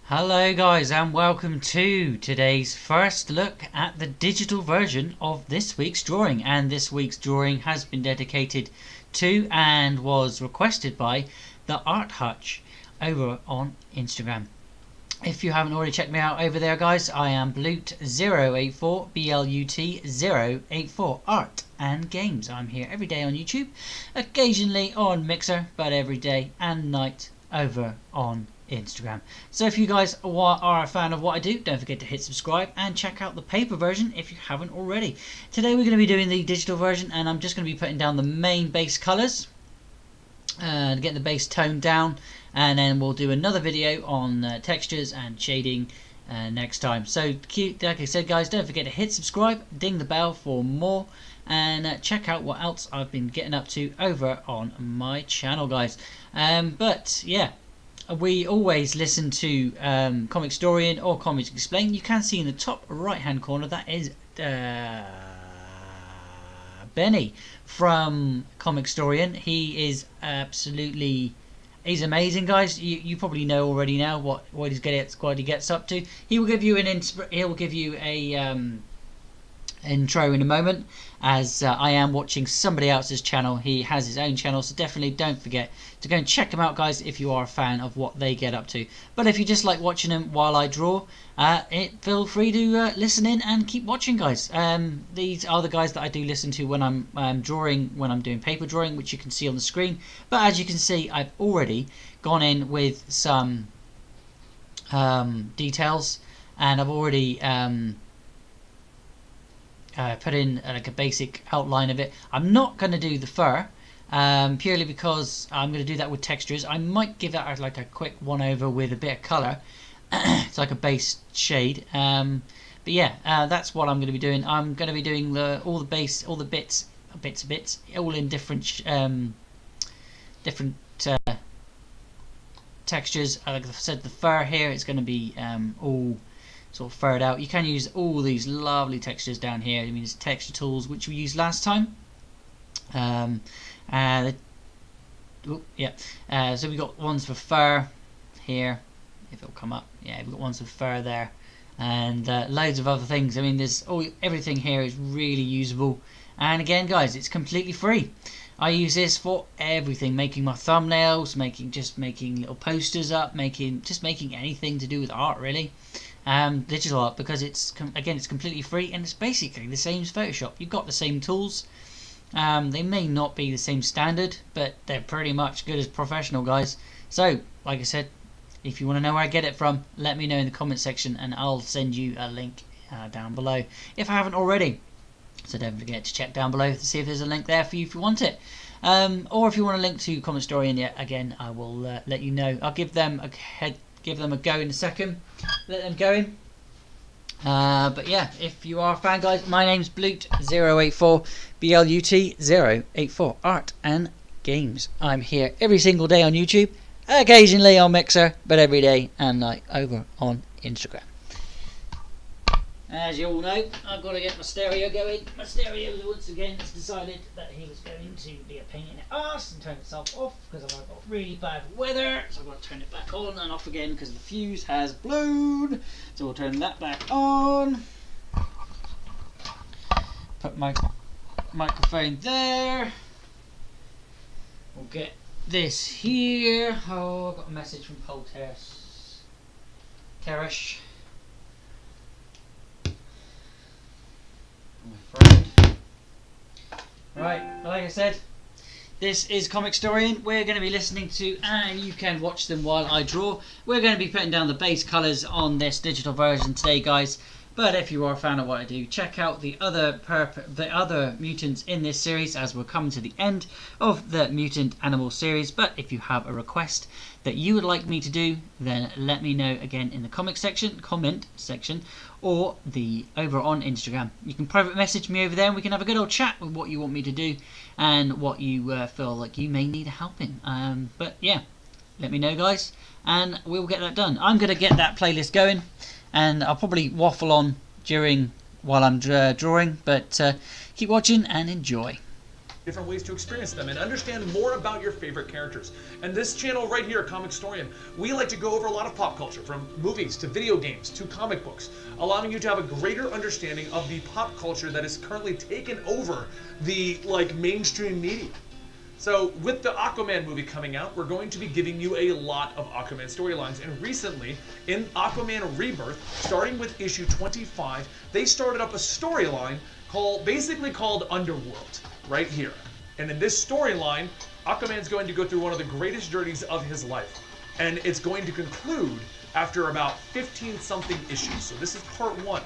Hello guys, and welcome to today's first look at the digital version of this week's drawing. And this week's drawing has been dedicated to and was requested by the Art Hutch over on Instagram. If you haven't already checked me out over there guys, I am Blut084, BLUT084, Art and Games. I'm here every day on YouTube, occasionally on Mixer, but every day and night over on Instagram. So if you guys are a fan of what I do, don't forget to hit subscribe and check out the paper version if you haven't already. Today we're going to be doing the digital version, and I'm just going to be putting down the main base colours and getting the base tone down, and then we'll do another video on textures and shading next time. So like I said guys, don't forget to hit subscribe, ding the bell for more, and check out what else I've been getting up to over on my channel guys. But yeah, we always listen to Comic Storian or Comics Explained. You can see in the top right hand corner that is Benny from Comic Storian. He is he's amazing guys. You probably know already now what he gets up to. He will give you a intro in a moment, as I am watching somebody else's channel. He has his own channel, so definitely don't forget to go and check him out guys if you are a fan of what they get up to. But if you just like watching them while I draw, feel free to listen in and keep watching guys. These are the guys that I do listen to when I'm drawing, when I'm doing paper drawing, which you can see on the screen. But as you can see, I've already gone in with some details, and I've already put in like a basic outline of it. I'm not going to do the fur purely because I'm going to do that with textures. I might give that like a quick one over with a bit of colour. It's like a base shade. But yeah, that's what I'm going to be doing. I'm going to be doing all the bits all in different textures. Like I said, the fur here is going to be all sort of furred out. You can use all these lovely textures down here. I mean, it's texture tools which we used last time. So we got ones for fur here, if it'll come up. Yeah, we've got ones for fur there, and loads of other things. I mean, everything here is really usable. And again guys, it's completely free. I use this for everything, making my thumbnails, making little posters up, making anything to do with art really. Digital art, because it's completely free, and it's basically the same as Photoshop. You've got the same tools. They may not be the same standard, but they're pretty much good as professional guys. So like I said, if you want to know where I get it from, let me know in the comment section and I'll send you a link down below if I haven't already. So don't forget to check down below to see if there's a link there for you if you want it. Or if you want a link to Comic Storian, yeah, again I will let you know. I'll give them a go in a second. Let them go in. But yeah, if you are a fan guys, my name's Blut084, BLUT084, Art and Games. I'm here every single day on YouTube, occasionally on Mixer, but every day and night over on Instagram. As you all know, I've got to get my stereo going. My stereo once again has decided that he was going to be a pain in the arse and turn itself off because I've got really bad weather. So I've got to turn it back on and off again because the fuse has blown. So we'll turn that back on. Put my microphone there. We'll get this here. Oh, I've got a message from Paul Teresh. My friend. Right, like I said, this is Comic Storian. We're going to be listening to, and you can watch them while I draw. We're going to be putting down the base colours on this digital version today, guys. But if you are a fan of what I do, check out the other mutants in this series, as we're coming to the end of the Mutant Animals series. But if you have a request that you would like me to do, then let me know again in the comment section, or over on Instagram. You can private message me over there, and we can have a good old chat with what you want me to do and what you feel like you may need help in. But yeah, let me know guys, and we'll get that done. I'm going to get that playlist going, and I'll probably waffle on while I'm drawing, but keep watching and enjoy. different ways to experience them and understand more about your favorite characters. And this channel right here, Comic Storian, we like to go over a lot of pop culture, from movies to video games to comic books, allowing you to have a greater understanding of the pop culture that is currently taken over the mainstream media. So with the Aquaman movie coming out, we're going to be giving you a lot of Aquaman storylines. And recently, in Aquaman Rebirth, starting with issue 25, they started up a storyline basically called Underworld, right here. And in this storyline, Aquaman's going to go through one of the greatest journeys of his life. And it's going to conclude after about 15-something issues. So this is part 1.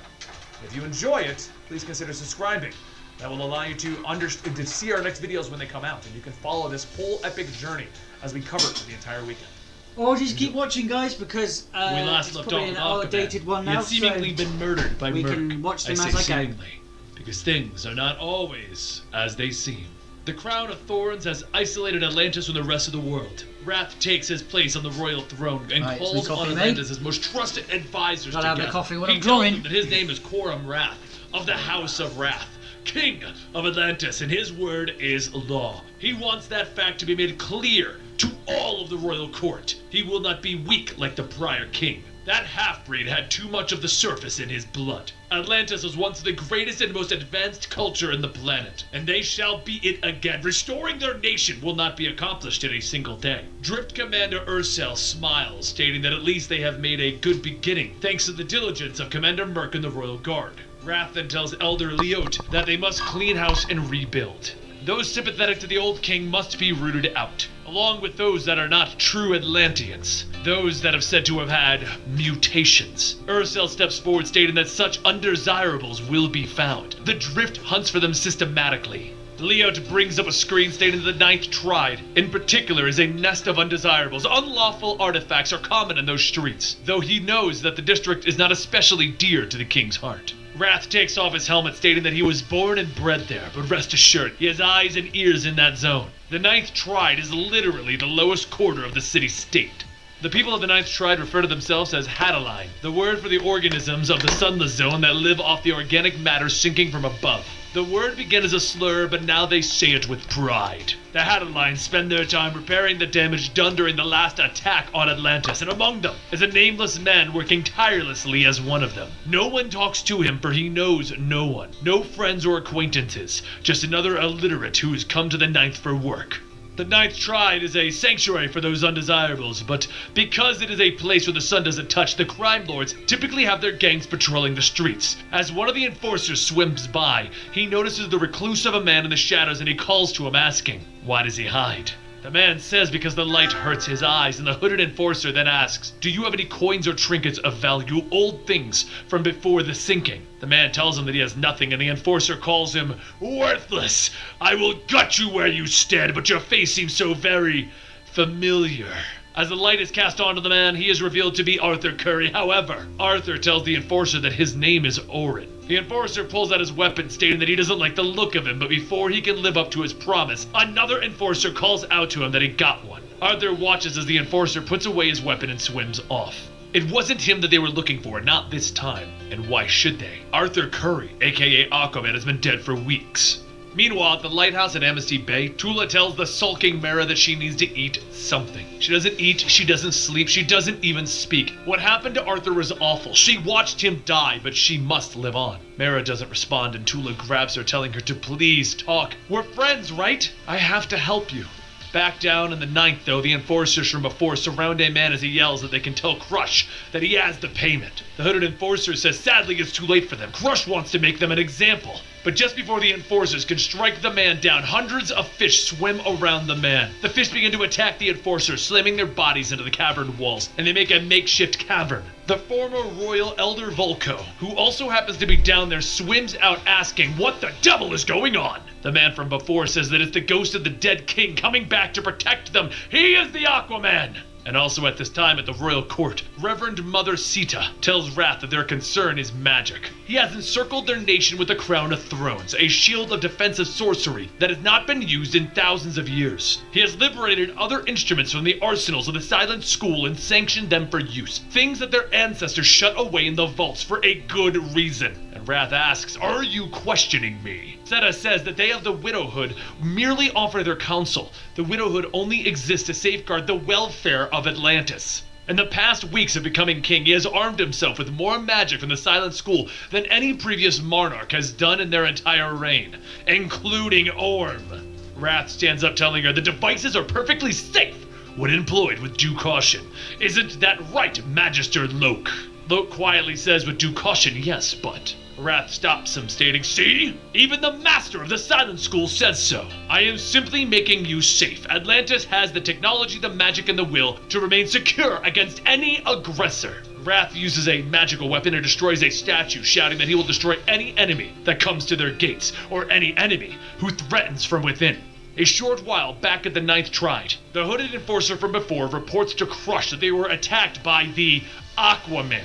If you enjoy it, please consider subscribing. That will allow you to see our next videos when they come out, and you can follow this whole epic journey as we cover it for the entire weekend. Or just keep watching, guys, because we last it's left probably off an with outdated one now. He had seemingly been murdered by we Merc. can watch them I as say I go. seemingly, because things are not always as they seem. The Crown of Thorns has isolated Atlantis from the rest of the world. Wrath takes his place on the royal throne and Right, calls some coffee, on Atlantis' his most trusted advisors Gotta have together. the coffee when He I'm tells drawing. them that his name is Coram Wrath, of the House of Wrath, King of Atlantis, and his word is law. He wants that fact to be made clear to all of the royal court. He will not be weak like the prior king. That half-breed had too much of the surface in his blood. Atlantis was once the greatest and most advanced culture in the planet, and they shall be it again. Restoring their nation will not be accomplished in a single day. Drift Commander Ursel smiles, stating that at least they have made a good beginning, thanks to the diligence of Commander Merc and the Royal Guard. Wrath then tells Elder Leote that they must clean house and rebuild. Those sympathetic to the old king must be rooted out, along with those that are not true Atlanteans, those that have said to have had mutations. Ursel steps forward stating that such undesirables will be found. The Drift hunts for them systematically. Leote brings up a screen stating that the Ninth Triad, in particular, is a nest of undesirables. Unlawful artifacts are common in those streets, though he knows that the district is not especially dear to the king's heart. Wrath takes off his helmet stating that he was born and bred there, but rest assured, he has eyes and ears in that zone. The Ninth Triad is literally the lowest quarter of the city-state. The people of the Ninth Triad refer to themselves as Hadaline, the word for the organisms of the sunless zone that live off the organic matter sinking from above. The word began as a slur, but now they say it with pride. The Hadalines spend their time repairing the damage done during the last attack on Atlantis, and among them is a nameless man working tirelessly as one of them. No one talks to him, for he knows no one. No friends or acquaintances, just another illiterate who has come to the Ninth for work. The Ninth Triad is a sanctuary for those undesirables, but because it is a place where the sun doesn't touch, the crime lords typically have their gangs patrolling the streets. As one of the enforcers swims by, he notices the recluse of a man in the shadows and he calls to him asking, "Why does he hide?" The man says because the light hurts his eyes, and the hooded enforcer then asks, "Do you have any coins or trinkets of value, old things from before the sinking?" The man tells him that he has nothing, and the enforcer calls him worthless. "I will gut you where you stand, but your face seems so very familiar." As the light is cast onto the man, he is revealed to be Arthur Curry. However, Arthur tells the enforcer that his name is Orin. The enforcer pulls out his weapon, stating that he doesn't like the look of him, but before he can live up to his promise, another enforcer calls out to him that he got one. Arthur watches as the enforcer puts away his weapon and swims off. It wasn't him that they were looking for, not this time. And why should they? Arthur Curry, aka Aquaman, has been dead for weeks. Meanwhile, at the lighthouse at Amnesty Bay, Tula tells the sulking Mara that she needs to eat something. She doesn't eat, she doesn't sleep, she doesn't even speak. What happened to Arthur was awful. She watched him die, but she must live on. Mara doesn't respond, and Tula grabs her, telling her to please talk. "We're friends, right? I have to help you." Back down in the Ninth, though, the enforcers from before surround a man as he yells that they can tell Crush that he has the payment. The hooded enforcer says sadly it's too late for them. Crush wants to make them an example. But just before the enforcers can strike the man down, hundreds of fish swim around the man. The fish begin to attack the enforcers, slamming their bodies into the cavern walls, and they make a makeshift cavern. The former royal Elder Volko, who also happens to be down there, swims out asking, "What the devil is going on?" The man from before says that it's the ghost of the dead king coming back to protect them. He is the Aquaman! And also at this time at the royal court, Reverend Mother Sita tells Wrath that their concern is magic. He has encircled their nation with a crown of thrones, a shield of defensive sorcery that has not been used in thousands of years. He has liberated other instruments from the arsenals of the Silent School and sanctioned them for use, things that their ancestors shut away in the vaults for a good reason. And Wrath asks, "Are you questioning me?" Zeta says that they of the Widowhood merely offer their counsel. The Widowhood only exists to safeguard the welfare of Atlantis. In the past weeks of becoming king, he has armed himself with more magic from the Silent School than any previous monarch has done in their entire reign, including Orm. Wrath stands up telling her the devices are perfectly safe when employed with due caution. Isn't that right, Magister Loke? Loke quietly says with due caution, yes, but... Wrath stops him, stating, "See? Even the master of the Silent School says so. I am simply making you safe. Atlantis has the technology, the magic, and the will to remain secure against any aggressor." Wrath uses a magical weapon and destroys a statue, shouting that he will destroy any enemy that comes to their gates, or any enemy who threatens from within. A short while back at the Ninth Tride, the hooded enforcer from before reports to Crush that they were attacked by the Aquaman.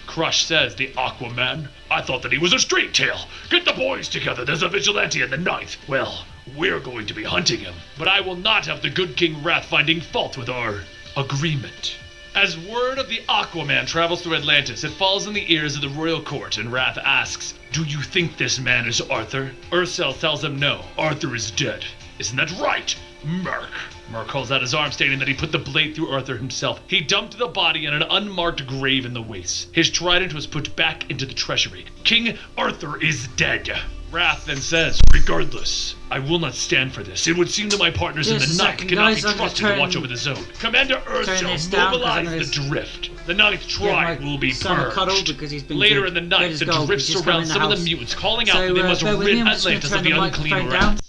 Crush says, "The Aquaman? I thought that he was a straight tail. Get the boys together, there's a vigilante in the Ninth. Well, we're going to be hunting him, but I will not have the good King Wrath finding fault with our agreement." As word of the Aquaman travels through Atlantis, it falls in the ears of the royal court, and Wrath asks, "Do you think this man is Arthur?" Ursel tells him no, Arthur is dead. "Isn't that right, Merc?" Merc holds out his arm, stating that he put the blade through Arthur himself. He dumped the body in an unmarked grave in the waste. His trident was put back into the treasury. King Arthur is dead. Wrath then says, "Regardless, I will not stand for this. It would seem that my partners in the Ninth cannot be trusted to watch over the zone. Commander Ursel, mobilize the drift. The Ninth Tribe will be purged." Later in the night, the drift surrounds some of the mutants, calling out that they must rid Atlantis of the unclean rats.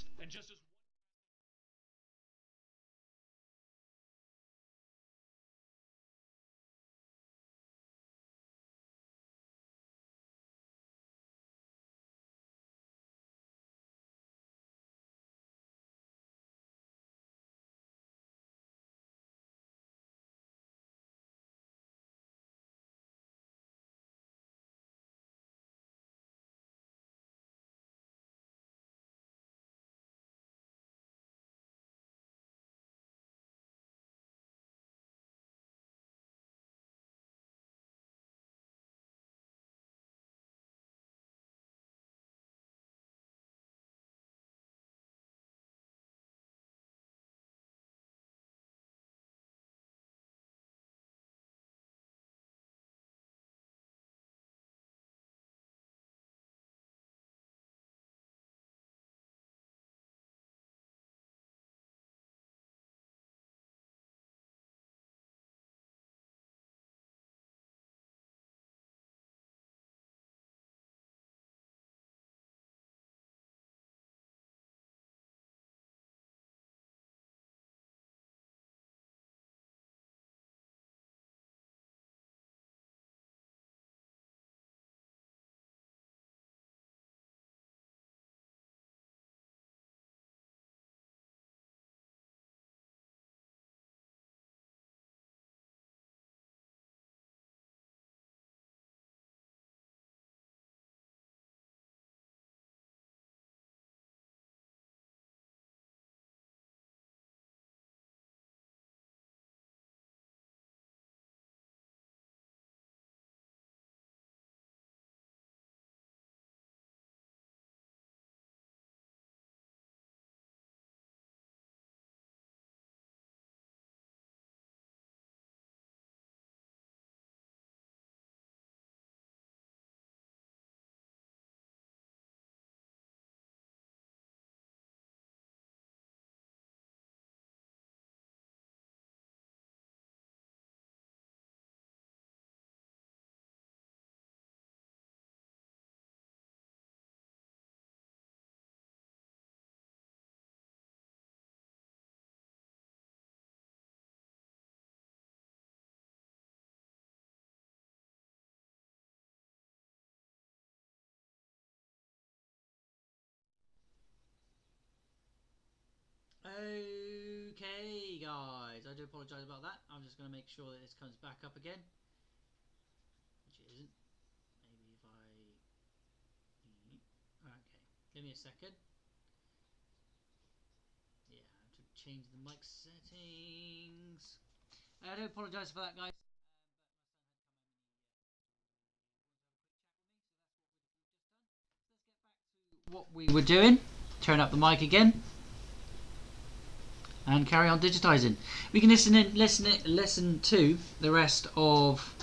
Okay, guys, I do apologise about that. I'm just going to make sure that this comes back up again, which it isn't. Maybe if I... Okay, give me a second. Yeah, I have to change the mic settings. I do apologise for that, guys. what we were doing. Turn up the mic again. And carry on digitising. We can listen to the rest of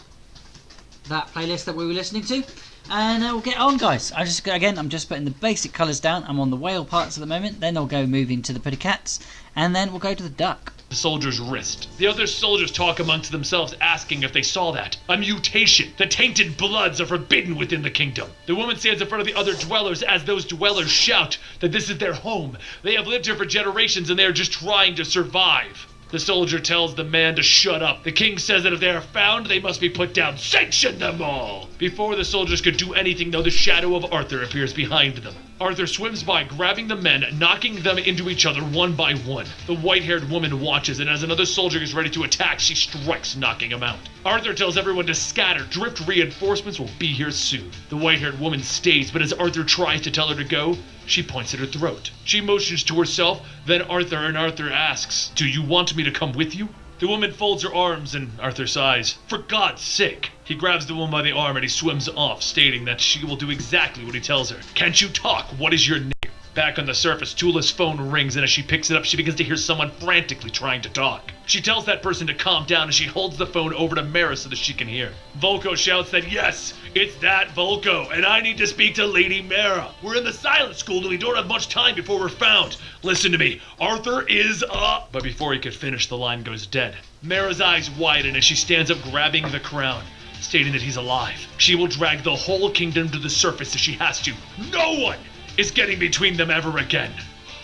that playlist that we were listening to, and we'll get on, guys. I'm just putting the basic colours down. I'm on the whale parts at the moment. Then I'll go moving to the pretty cats, and then we'll go to the duck. The soldier's wrist. The other soldiers talk amongst themselves, asking if they saw that. A mutation. The tainted bloods are forbidden within the kingdom. The woman stands in front of the other dwellers as those dwellers shout that this is their home. They have lived here for generations and they are just trying to survive. The soldier tells the man to shut up. The king says that if they are found, they must be put down. Sanction them all! Before the soldiers could do anything, though, the shadow of Arthur appears behind them. Arthur swims by, grabbing the men, knocking them into each other one by one. The white-haired woman watches, and as another soldier is ready to attack, she strikes, knocking him out. Arthur tells everyone to scatter. Drift reinforcements will be here soon. The white-haired woman stays, but as Arthur tries to tell her to go, she points at her throat. She motions to herself, then Arthur asks, "Do you want me to come with you?" The woman folds her arms and Arthur sighs. For God's sake! He grabs the woman by the arm and he swims off, stating that she will do exactly what he tells her. Can't you talk? What is your name? Back on the surface, Tula's phone rings, and as she picks it up, she begins to hear someone frantically trying to talk. She tells that person to calm down, and she holds the phone over to Mara so that she can hear. Volko shouts that, yes, it's that Volko, and I need to speak to Lady Mara. We're in the silent school, and we don't have much time before we're found. Listen to me. Arthur is up. But before he could finish, the line goes dead. Mara's eyes widen as she stands up, grabbing the crown, stating that he's alive. She will drag the whole kingdom to the surface if she has to. No one is getting between them ever again.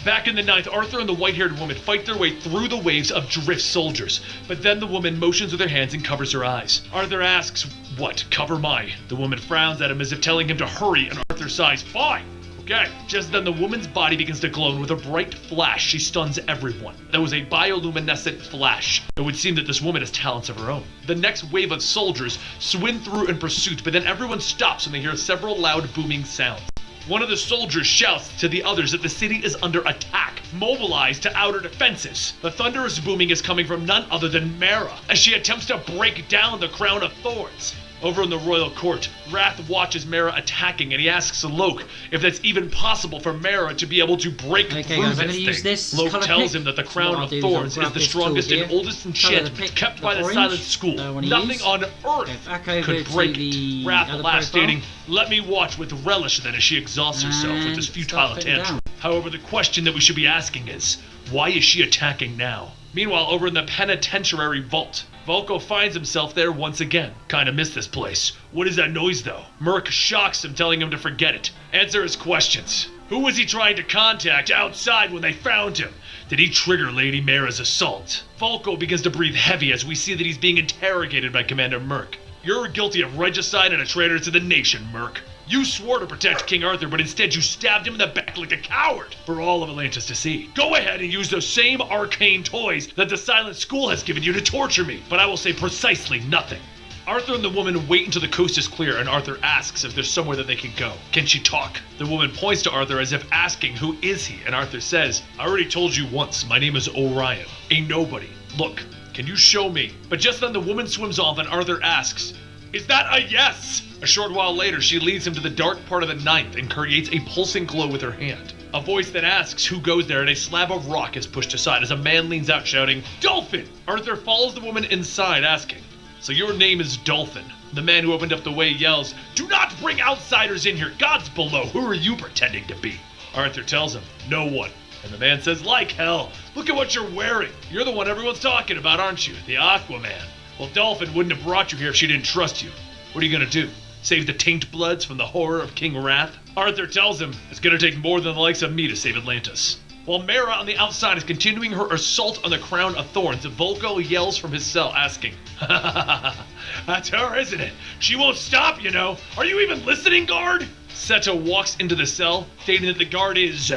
Back in the ninth, Arthur and the white-haired woman fight their way through the waves of drift soldiers, but then the woman motions with her hands and covers her eyes. Arthur asks, "What? Cover my?" The woman frowns at him as if telling him to hurry, and Arthur sighs, "Fine. Okay." Just then the woman's body begins to glow, and with a bright flash, she stuns everyone. That was a bioluminescent flash. It would seem that this woman has talents of her own. The next wave of soldiers swim through in pursuit, but then everyone stops when they hear several loud booming sounds. One of the soldiers shouts to the others that the city is under attack, mobilized to outer defenses. The thunderous booming is coming from none other than Mara, as she attempts to break down the crown of thorns. Over in the royal court, Wrath watches Mara attacking, and he asks Loke if that's even possible for Mara to be able to break through guys, this thing. Loke tells him that the crown of thorns is the strongest and oldest enchantment kept by the silent school. Nothing on earth could break it. Wrath laughs, stating, "Let me watch with relish then," as she exhausts herself with this futile tantrum. However, the question that we should be asking is, why is she attacking now? Meanwhile, over in the penitentiary vault, Volko finds himself there once again. Kinda miss this place. What is that noise though? Merc shocks him, telling him to forget it. Answer his questions. Who was he trying to contact outside when they found him? Did he trigger Lady Mara's assault? Volko begins to breathe heavy as we see that he's being interrogated by Commander Merc. You're guilty of regicide and a traitor to the nation, Merc. You swore to protect King Arthur, but instead you stabbed him in the back like a coward for all of Atlantis to see. Go ahead and use those same arcane toys that the Silent School has given you to torture me, but I will say precisely nothing. Arthur and the woman wait until the coast is clear, and Arthur asks if there's somewhere that they can go. Can she talk? The woman points to Arthur as if asking, who is he? And Arthur says, I already told you once, my name is Orion, a nobody. Look, can you show me? But just then the woman swims off and Arthur asks, is that a yes? A short while later, she leads him to the dark part of the ninth and creates a pulsing glow with her hand. A voice then asks who goes there, and a slab of rock is pushed aside as a man leans out shouting, Dolphin! Arthur follows the woman inside asking, so your name is Dolphin? The man who opened up the way yells, do not bring outsiders in here, God's below, who are you pretending to be? Arthur tells him, no one. And the man says, like hell, look at what you're wearing. You're the one everyone's talking about, aren't you? The Aquaman. Well, Dolphin wouldn't have brought you here if she didn't trust you. What are you gonna do? Save the taint bloods from the horror of King Wrath? Arthur tells him it's gonna take more than the likes of me to save Atlantis. While Mara on the outside is continuing her assault on the crown of thorns, Volko yells from his cell asking, that's her, isn't it? She won't stop, you know. Are you even listening, guard? Seto walks into the cell, stating that the guard is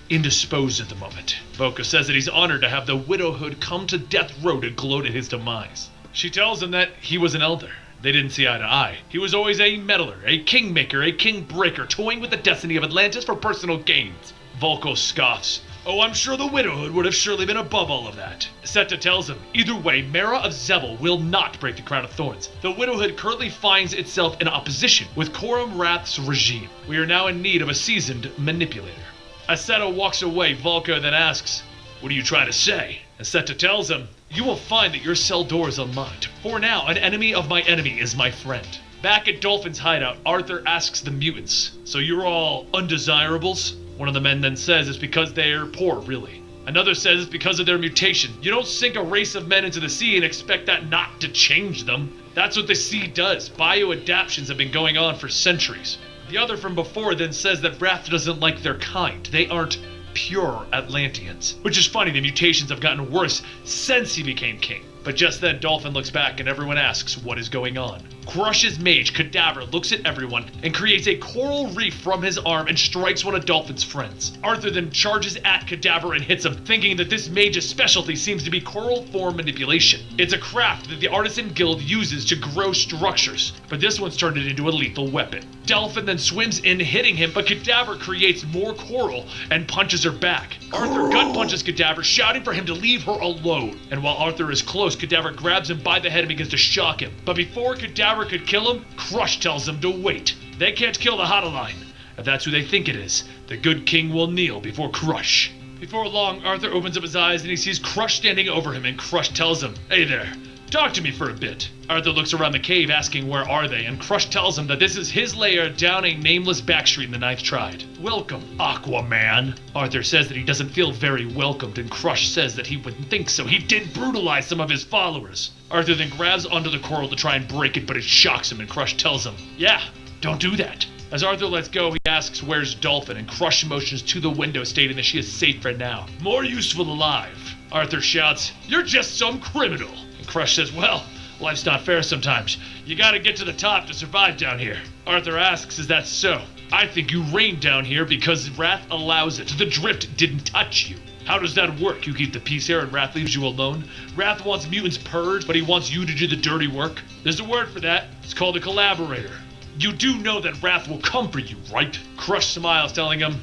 indisposed at the moment. Volko says that he's honored to have the widowhood come to death row to gloat at his demise. She tells him that he was an elder. They didn't see eye to eye. He was always a meddler, a kingmaker, a king breaker, toying with the destiny of Atlantis for personal gains. Volko scoffs. Oh, I'm sure the widowhood would have surely been above all of that. Seta tells him, either way, Mara of Zebel will not break the crown of thorns. The widowhood currently finds itself in opposition with Coram Wrath's regime. We are now in need of a seasoned manipulator. As Seta walks away, Volko then asks, what are you trying to say? And Seta tells him, you will find that your cell door is unlocked. For now, an enemy of my enemy is my friend. Back at Dolphin's hideout, Arthur asks the mutants, so you're all undesirables? One of the men then says it's because they're poor, really. Another says it's because of their mutation. You don't sink a race of men into the sea and expect that not to change them. That's what the sea does. Bioadaptions have been going on for centuries. The other from before then says that Wrath doesn't like their kind. They aren't pure Atlanteans. Which is funny, the mutations have gotten worse since he became king. But just then, Dolphin looks back and everyone asks what is going on. Crush's mage, Cadaver, looks at everyone and creates a coral reef from his arm and strikes one of Dolphin's friends. Arthur then charges at Cadaver and hits him, thinking that this mage's specialty seems to be coral form manipulation. It's a craft that the Artisan Guild uses to grow structures, but this one's turned it into a lethal weapon. Dolphin then swims in, hitting him, but Cadaver creates more coral and punches her back. Arthur gut punches Cadaver, shouting for him to leave her alone. And while Arthur is close, Cadaver grabs him by the head and begins to shock him. But before Cadaver could kill him, Crush tells him to wait. They can't kill the Hotaline. If that's who they think it is, the good king will kneel before Crush. Before long, Arthur opens up his eyes and he sees Crush standing over him, and Crush tells him, hey there, talk to me for a bit. Arthur looks around the cave asking where are they, and Crush tells him that this is his lair down a nameless backstreet in the Ninth Tride. Welcome, Aquaman. Arthur says that he doesn't feel very welcomed, and Crush says that he wouldn't think so. He did brutalize some of his followers. Arthur then grabs onto the coral to try and break it, but it shocks him, and Crush tells him, yeah, don't do that. As Arthur lets go, he asks where's Dolphin, and Crush motions to the window, stating that she is safe for now. More useful alive. Arthur shouts, you're just some criminal. And Crush says, well, life's not fair sometimes. You gotta get to the top to survive down here. Arthur asks, is that so? I think you reign down here because Wrath allows it. The drift didn't touch you. How does that work? You keep the peace here and Wrath leaves you alone? Wrath wants mutants purged, but he wants you to do the dirty work? There's a word for that. It's called a collaborator. You do know that Wrath will come for you, right? Crush smiles, telling him,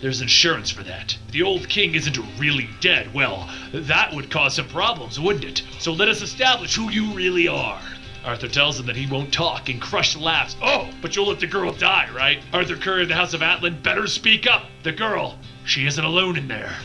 there's insurance for that. The old king isn't really dead. Well, that would cause some problems, wouldn't it? So let us establish who you really are. Arthur tells him that he won't talk, and Crush laughs. Oh, but you'll let the girl die, right? Arthur Curry of the House of Atlan better speak up. The girl, she isn't alone in there.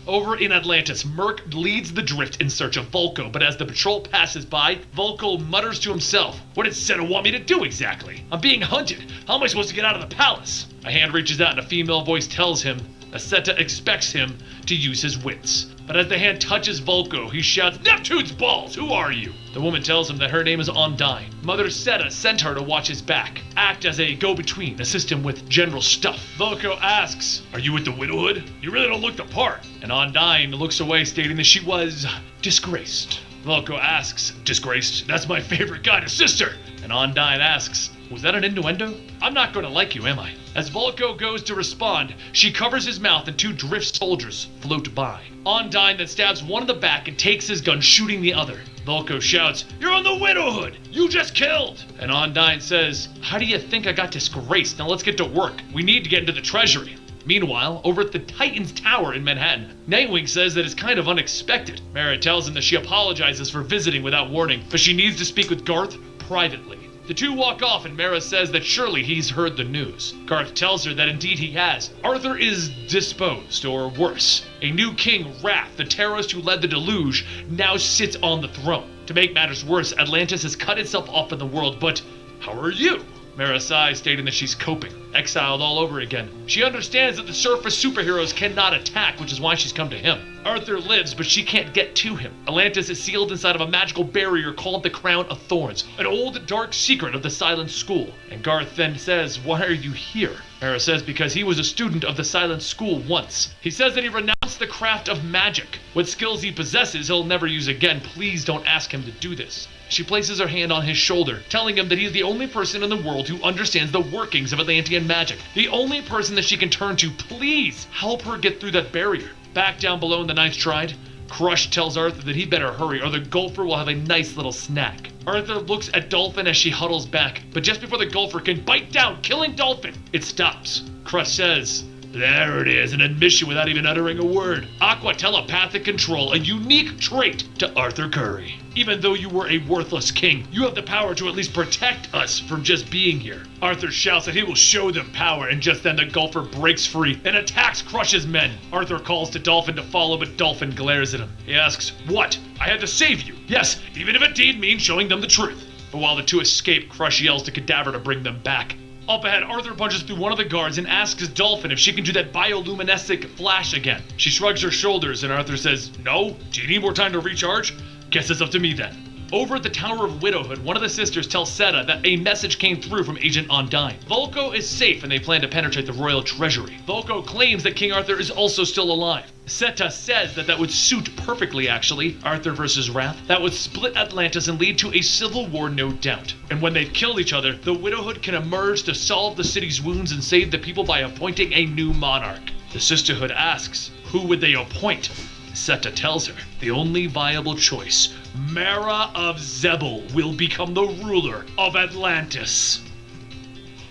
Over in Atlantis, Merc leads the drift in search of Volko, but as the patrol passes by, Volko mutters to himself, what did Seta want me to do exactly? I'm being hunted. How am I supposed to get out of the palace? A hand reaches out and a female voice tells him that Seta expects him to use his wits. But as the hand touches Volko, he shouts, Neptune's balls, who are you? The woman tells him that her name is Undyne. Mother Seta sent her to watch his back, act as a go-between, assist him with general stuff. Volko asks, are you with the widowhood? You really don't look the part. And Undyne looks away, stating that she was disgraced. Volko asks, disgraced? That's my favorite kind of sister. And Undyne asks, was that an innuendo? I'm not going to like you, am I? As Volko goes to respond, she covers his mouth and two drift soldiers float by. Undyne then stabs one in the back and takes his gun, shooting the other. Volko shouts, you're on the widowhood! You just killed! And Undyne says, how do you think I got disgraced? Now let's get to work. We need to get into the treasury. Meanwhile, over at the Titan's Tower in Manhattan, Nightwing says that it's kind of unexpected. Mara tells him that she apologizes for visiting without warning, but she needs to speak with Garth privately. The two walk off and Mara says that surely he's heard the news. Garth tells her that indeed he has. Arthur is disposed, or worse. A new king, Wrath, the terrorist who led the deluge, now sits on the throne. To make matters worse, Atlantis has cut itself off from the world, but how are you? Mara sighs, stating that she's coping, exiled all over again. She understands that the surface superheroes cannot attack, which is why she's come to him. Arthur lives, but she can't get to him. Atlantis is sealed inside of a magical barrier called the Crown of Thorns, an old dark secret of the Silent School. And Garth then says, why are you here? Mara says because he was a student of the Silent School once. He says that he renounced the craft of magic. What skills he possesses, he'll never use again. Please don't ask him to do this. She places her hand on his shoulder, telling him that he is the only person in the world who understands the workings of Atlantean magic. The only person that she can turn to. Please help her get through that barrier. Back down below in the Ninth Tride, Crush tells Arthur that he better hurry or the Gulfer will have a nice little snack. Arthur looks at Dolphin as she huddles back, but just before the Gulfer can bite down, killing Dolphin, it stops. Crush says, There it is, an admission without even uttering a word. Aqua telepathic control, a unique trait to Arthur Curry. Even though you were a worthless king, you have the power to at least protect us from just being here. Arthur shouts that he will show them power, and just then the golfer breaks free and attacks Crush's men. Arthur calls to Dolphin to follow, but Dolphin glares at him. He asks, "What? I had to save you. Yes, even if it did mean showing them the truth." But while the two escape, Crush yells to Cadaver to bring them back. Up ahead, Arthur punches through one of the guards and asks Dolphin if she can do that bioluminescent flash again. She shrugs her shoulders and Arthur says, "No? Do you need more time to recharge? Guess it's up to me then." Over at the Tower of Widowhood, one of the sisters tells Seta that a message came through from Agent Undyne. Volko is safe and they plan to penetrate the royal treasury. Volko claims that King Arthur is also still alive. Seta says that would suit perfectly, actually, Arthur versus Wrath. That would split Atlantis and lead to a civil war, no doubt. And when they've killed each other, the Widowhood can emerge to solve the city's wounds and save the people by appointing a new monarch. The Sisterhood asks, who would they appoint? Seta tells her, the only viable choice, Mara of Zebel, will become the ruler of Atlantis.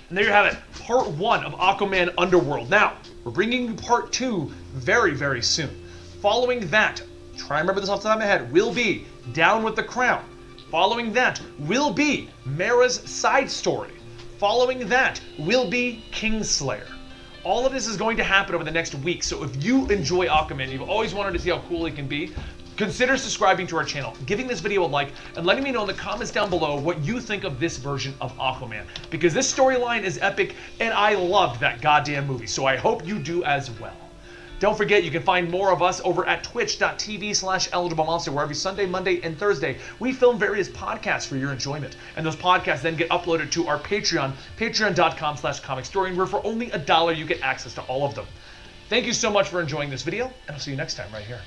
And there you have it, part 1 of Aquaman Underworld. Now, we're bringing you part 2 very, very soon. Following that, try and remember this off the top of my head, will be Down with the Crown. Following that will be Mara's side story. Following that will be Kingslayer. All of this is going to happen over the next week, so if you enjoy Aquaman, you've always wanted to see how cool he can be, consider subscribing to our channel, giving this video a like, and letting me know in the comments down below what you think of this version of Aquaman. Because this storyline is epic, and I loved that goddamn movie, so I hope you do as well. Don't forget, you can find more of us over at twitch.tv/EligibleMonster, where every Sunday, Monday, and Thursday, we film various podcasts for your enjoyment. And those podcasts then get uploaded to our Patreon, patreon.com/comicstorian, where for only $1 you get access to all of them. Thank you so much for enjoying this video, and I'll see you next time right here.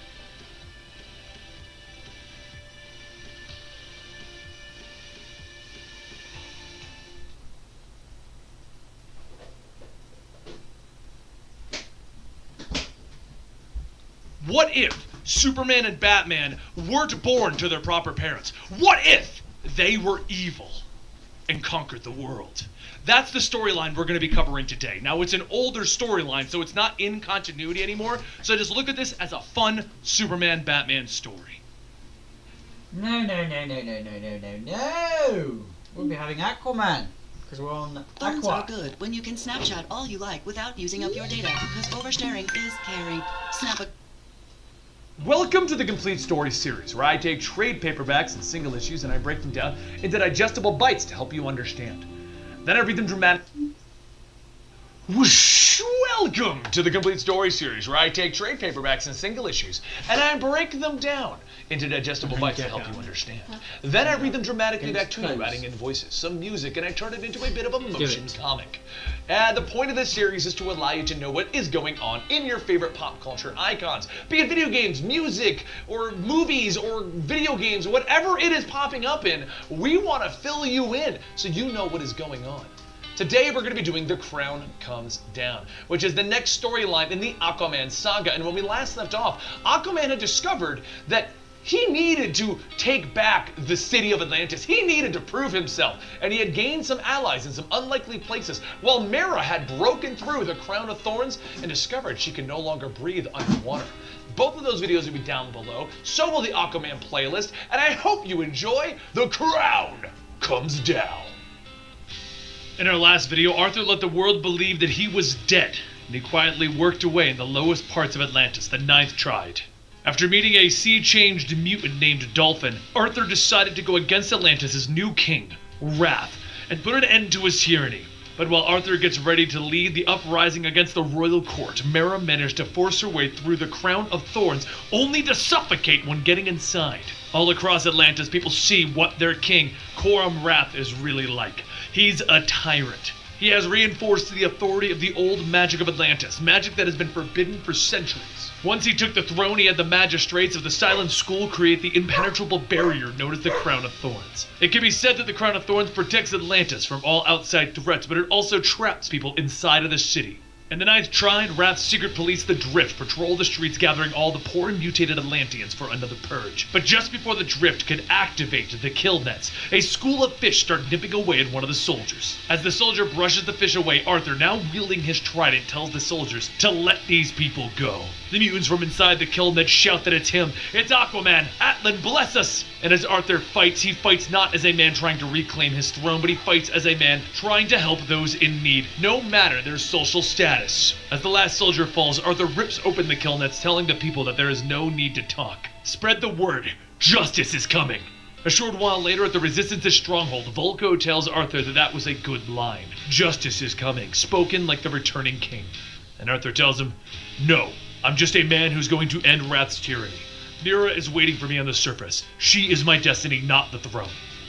What if Superman and Batman weren't born to their proper parents? What if they were evil and conquered the world? That's the storyline we're going to be covering today. Now, it's an older storyline, so it's not in continuity anymore. So just look at this as a fun Superman-Batman story. No. We'll be having Aquaman, because we're on Phones Aqua. are good when you can Snapchat all you like without using up your data, because oversharing is caring. Snap a... Welcome to the Complete Story series, where I take trade paperbacks and single issues and I break them down into digestible bites to help you understand. Then I read them dramatically. Whoosh! Welcome to the Complete Story series, where I take trade paperbacks and single issues and I break them down into digestible bites to help you understand. Then I read them dramatically back to you, adding in voices, some music, and I turn it into a bit of a motion comic. And the point of this series is to allow you to know what is going on in your favorite pop culture icons, be it video games, music, or movies, or video games, whatever it is popping up in, we want to fill you in so you know what is going on. Today we're going to be doing The Crown Comes Down, which is the next storyline in the Aquaman saga. And when we last left off, Aquaman had discovered that he needed to take back the city of Atlantis. He needed to prove himself, and he had gained some allies in some unlikely places, while Mara had broken through the Crown of Thorns and discovered she can no longer breathe underwater. Both of those videos will be down below, so will the Aquaman playlist, and I hope you enjoy The Crown Comes Down. In our last video, Arthur let the world believe that he was dead, and he quietly worked away in the lowest parts of Atlantis, the Ninth Triad. After meeting a sea-changed mutant named Dolphin, Arthur decided to go against Atlantis' new king, Wrath, and put an end to his tyranny. But while Arthur gets ready to lead the uprising against the royal court, Mara managed to force her way through the Crown of Thorns, only to suffocate when getting inside. All across Atlantis, people see what their king, Coram Wrath, is really like. He's a tyrant. He has reinforced the authority of the old magic of Atlantis, magic that has been forbidden for centuries. Once he took the throne, he had the magistrates of the Silent School create the impenetrable barrier known as the Crown of Thorns. It can be said that the Crown of Thorns protects Atlantis from all outside threats, but it also traps people inside of the city. In the Ninth Trine, Wrath's secret police, the Drift, patrol the streets gathering all the poor and mutated Atlanteans for another purge. But just before the Drift could activate the kill nets, a school of fish start nipping away at one of the soldiers. As the soldier brushes the fish away, Arthur, now wielding his trident, tells the soldiers to let these people go. The mutants from inside the kill net shout that it's him. It's Aquaman! Atlan, bless us! And as Arthur fights, he fights not as a man trying to reclaim his throne, but he fights as a man trying to help those in need, no matter their social status. As the last soldier falls, Arthur rips open the kill nets, telling the people that there is no need to talk. Spread the word. Justice is coming. A short while later, at the Resistance's stronghold, Volko tells Arthur that was a good line. Justice is coming, spoken like the returning king. And Arthur tells him, no, I'm just a man who's going to end Wrath's tyranny. Mira is waiting for me on the surface. She is my destiny, not the throne.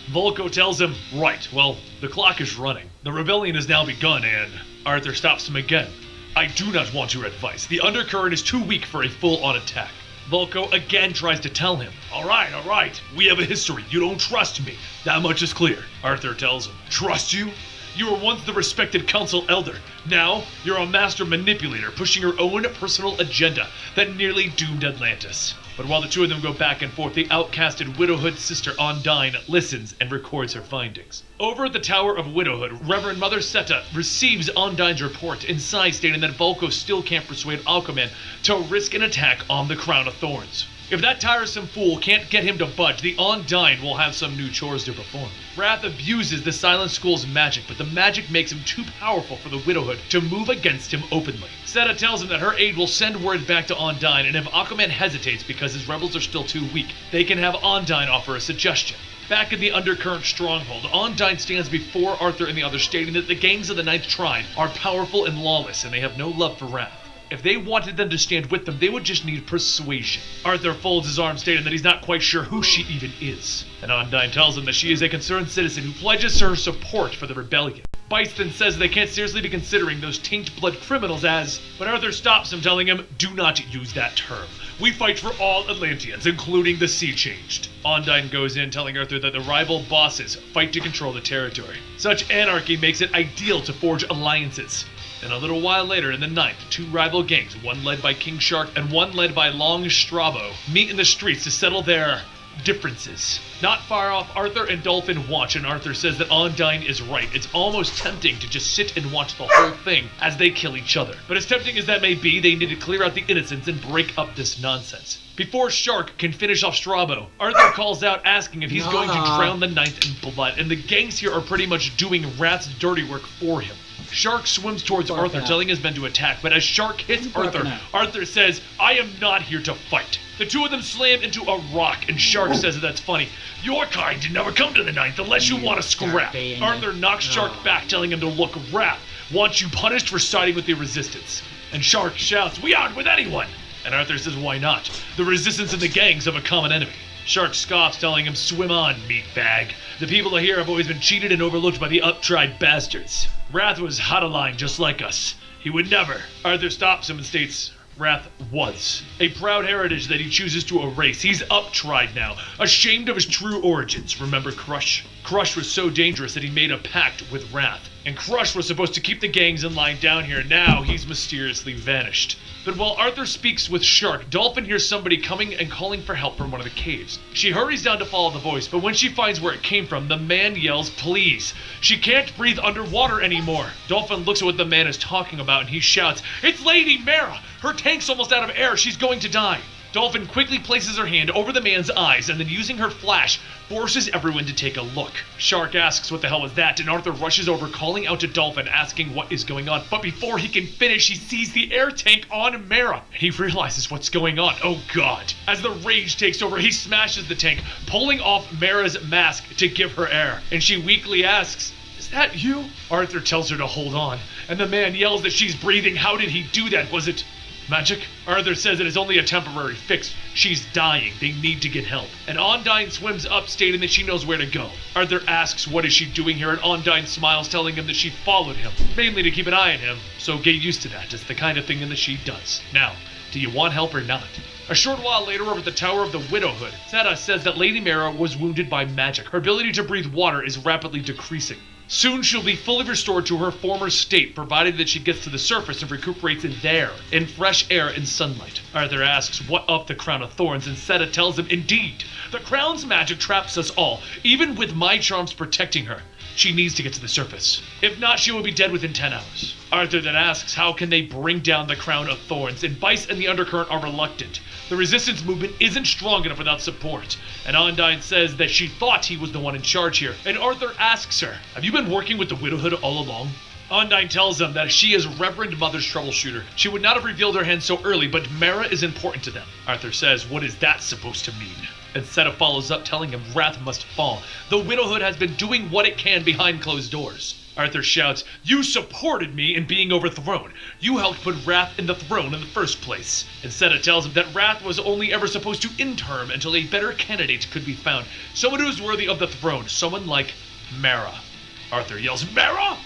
Volko tells him, right, well, the clock is running. The rebellion has now begun, and Arthur stops him again. I do not want your advice. The undercurrent is too weak for a full-on attack. Volko again tries to tell him, all right, we have a history. You don't trust me. That much is clear. Arthur tells him, trust you? You were once the respected council elder. Now, you're a master manipulator, pushing your own personal agenda that nearly doomed Atlantis. But while the two of them go back and forth, the outcasted widowhood sister Ondine listens and records her findings. Over at the Tower of Widowhood, Reverend Mother Seta receives Ondine's report, inside stating that Volko still can't persuade Aquaman to risk an attack on the Crown of Thorns. If that tiresome fool can't get him to budge, the Ondine will have some new chores to perform. Wrath abuses the Silent School's magic, but the magic makes him too powerful for the Widowhood to move against him openly. Seta tells him that her aide will send word back to Ondine, and if Aquaman hesitates because his rebels are still too weak, they can have Ondine offer a suggestion. Back in the Undercurrent stronghold, Ondine stands before Arthur and the others, stating that the gangs of the Ninth Trine are powerful and lawless, and they have no love for Wrath. If they wanted them to stand with them, they would just need persuasion. Arthur folds his arms, stating that he's not quite sure who she even is. And Ondine tells him that she is a concerned citizen who pledges her support for the rebellion. Bice then says they can't seriously be considering those taint-blood criminals as... But Arthur stops him, telling him, do not use that term. We fight for all Atlanteans, including the Sea Changed. Ondine goes in, telling Arthur that the rival bosses fight to control the territory. Such anarchy makes it ideal to forge alliances. And a little while later, in the night, two rival gangs, one led by King Shark and one led by Long Strabo, meet in the streets to settle their differences. Not far off, Arthur and Dolphin watch, and Arthur says that Ondine is right. It's almost tempting to just sit and watch the whole thing as they kill each other. But as tempting as that may be, they need to clear out the innocents and break up this nonsense. Before Shark can finish off Strabo, Arthur calls out asking if he's going to drown the Ninth in blood, and the gangs here are pretty much doing Wrath's dirty work for him. Shark swims towards Arthur, telling his men to attack, but as Shark hits Arthur, Arthur says, I am not here to fight. The two of them slam into a rock, and Shark says that that's funny. Your kind did never come to the Ninth unless you want to scrap. Arthur knocks Shark back, telling him to look, Wrath wants you punished for siding with the Resistance. And Shark shouts, we aren't with anyone. And Arthur says, why not? The Resistance and the gangs have a common enemy. Shark scoffs, telling him, swim on, meatbag. The people here have always been cheated and overlooked by the uptried bastards. Wrath was out of line just like us. He would never. Arthur stops him and states, Wrath was. A proud heritage that he chooses to erase. He's uptried now, ashamed of his true origins. Remember Crush? Crush was so dangerous that he made a pact with Wrath. And Crush was supposed to keep the gangs in line down here. Now he's mysteriously vanished. But while Arthur speaks with Shark, Dolphin hears somebody coming and calling for help from one of the caves. She hurries down to follow the voice, but when she finds where it came from, the man yells, please. She can't breathe underwater anymore. Dolphin looks at what the man is talking about and he shouts, it's Lady Mara! Her tank's almost out of air, she's going to die. Dolphin quickly places her hand over the man's eyes and then using her flash, forces everyone to take a look. Shark asks what the hell was that, and Arthur rushes over calling out to Dolphin asking what is going on. But before he can finish, he sees the air tank on Mara. And he realizes what's going on. Oh god. As the rage takes over, he smashes the tank, pulling off Mara's mask to give her air. And she weakly asks, is that you? Arthur tells her to hold on. And the man yells that she's breathing. How did he do that? Was it magic? Arthur says it is only a temporary fix. She's dying. They need to get help. And Ondine swims up, stating that she knows where to go. Arthur asks what is she doing here, and Ondine smiles, telling him that she followed him, mainly to keep an eye on him, so get used to that. It's the kind of thing that she does. Now, do you want help or not? A short while later, over at the Tower of the Widowhood, Seta says that Lady Mara was wounded by magic. Her ability to breathe water is rapidly decreasing. Soon she'll be fully restored to her former state, provided that she gets to the surface and recuperates in there, in fresh air and sunlight. Arthur asks what of the Crown of Thorns, and Seta tells him, indeed, the Crown's magic traps us all, even with my charms protecting her. She needs to get to the surface. If not, she will be dead within 10 hours. Arthur then asks how can they bring down the Crown of Thorns, and Vice and the Undercurrent are reluctant. The resistance movement isn't strong enough without support, and Ondine says that she thought he was the one in charge here, and Arthur asks her, have you been working with the Widowhood all along? Ondine tells him that she is Reverend Mother's troubleshooter. She would not have revealed her hand so early, but Mara is important to them. Arthur says, what is that supposed to mean? And Seta follows up telling him Wrath must fall. The Widowhood has been doing what it can behind closed doors. Arthur shouts, you supported me in being overthrown. You helped put Wrath in the throne in the first place. And Seta tells him that Wrath was only ever supposed to interim until a better candidate could be found. Someone who is worthy of the throne. Someone like Mara. Arthur yells, Mara?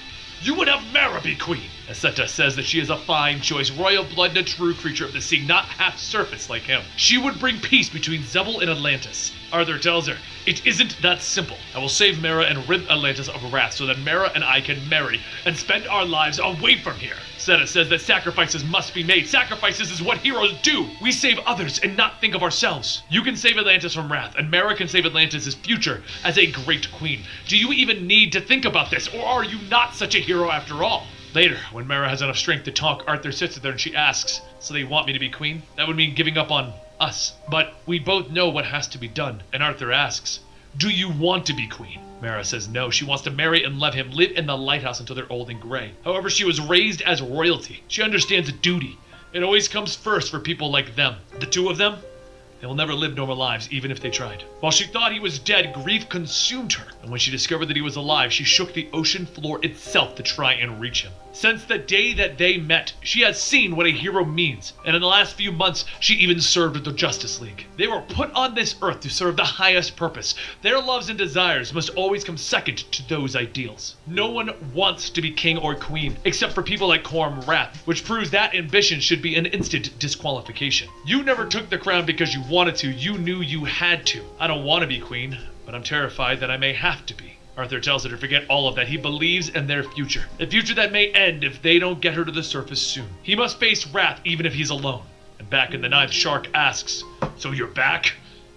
You would have Mara be queen. And Seta says that she is a fine choice, royal blood and a true creature of the sea, not half surface like him. She would bring peace between Zebel and Atlantis. Arthur tells her, it isn't that simple. I will save Mara and rid Atlantis of Wrath so that Mara and I can marry and spend our lives away from here. Seta says that sacrifices must be made. Sacrifices is what heroes do. We save others and not think of ourselves. You can save Atlantis from Wrath, and Mara can save Atlantis' future as a great queen. Do you even need to think about this, or are you not such a hero after all? Later, when Mara has enough strength to talk, Arthur sits there and she asks, so they want me to be queen? That would mean giving up on us. But we both know what has to be done. And Arthur asks, do you want to be queen? Mara says no, she wants to marry and let him live in the lighthouse until they're old and gray. However, she was raised as royalty. She understands duty. It always comes first for people like them. The two of them, they will never live normal lives, even if they tried. While she thought he was dead, grief consumed her. And when she discovered that he was alive, she shook the ocean floor itself to try and reach him. Since the day that they met, she has seen what a hero means. And in the last few months, she even served with the Justice League. They were put on this earth to serve the highest purpose. Their loves and desires must always come second to those ideals. No one wants to be king or queen, except for people like Quorum Wrath, which proves that ambition should be an instant disqualification. You never took the crown because you wanted to, you knew you had to. I don't want to be queen, but I'm terrified that I may have to be. Arthur tells her to forget all of that. He believes in their future. A future that may end if they don't get her to the surface soon. He must face Wrath even if he's alone. And back in the ninth, Shark asks, so you're back?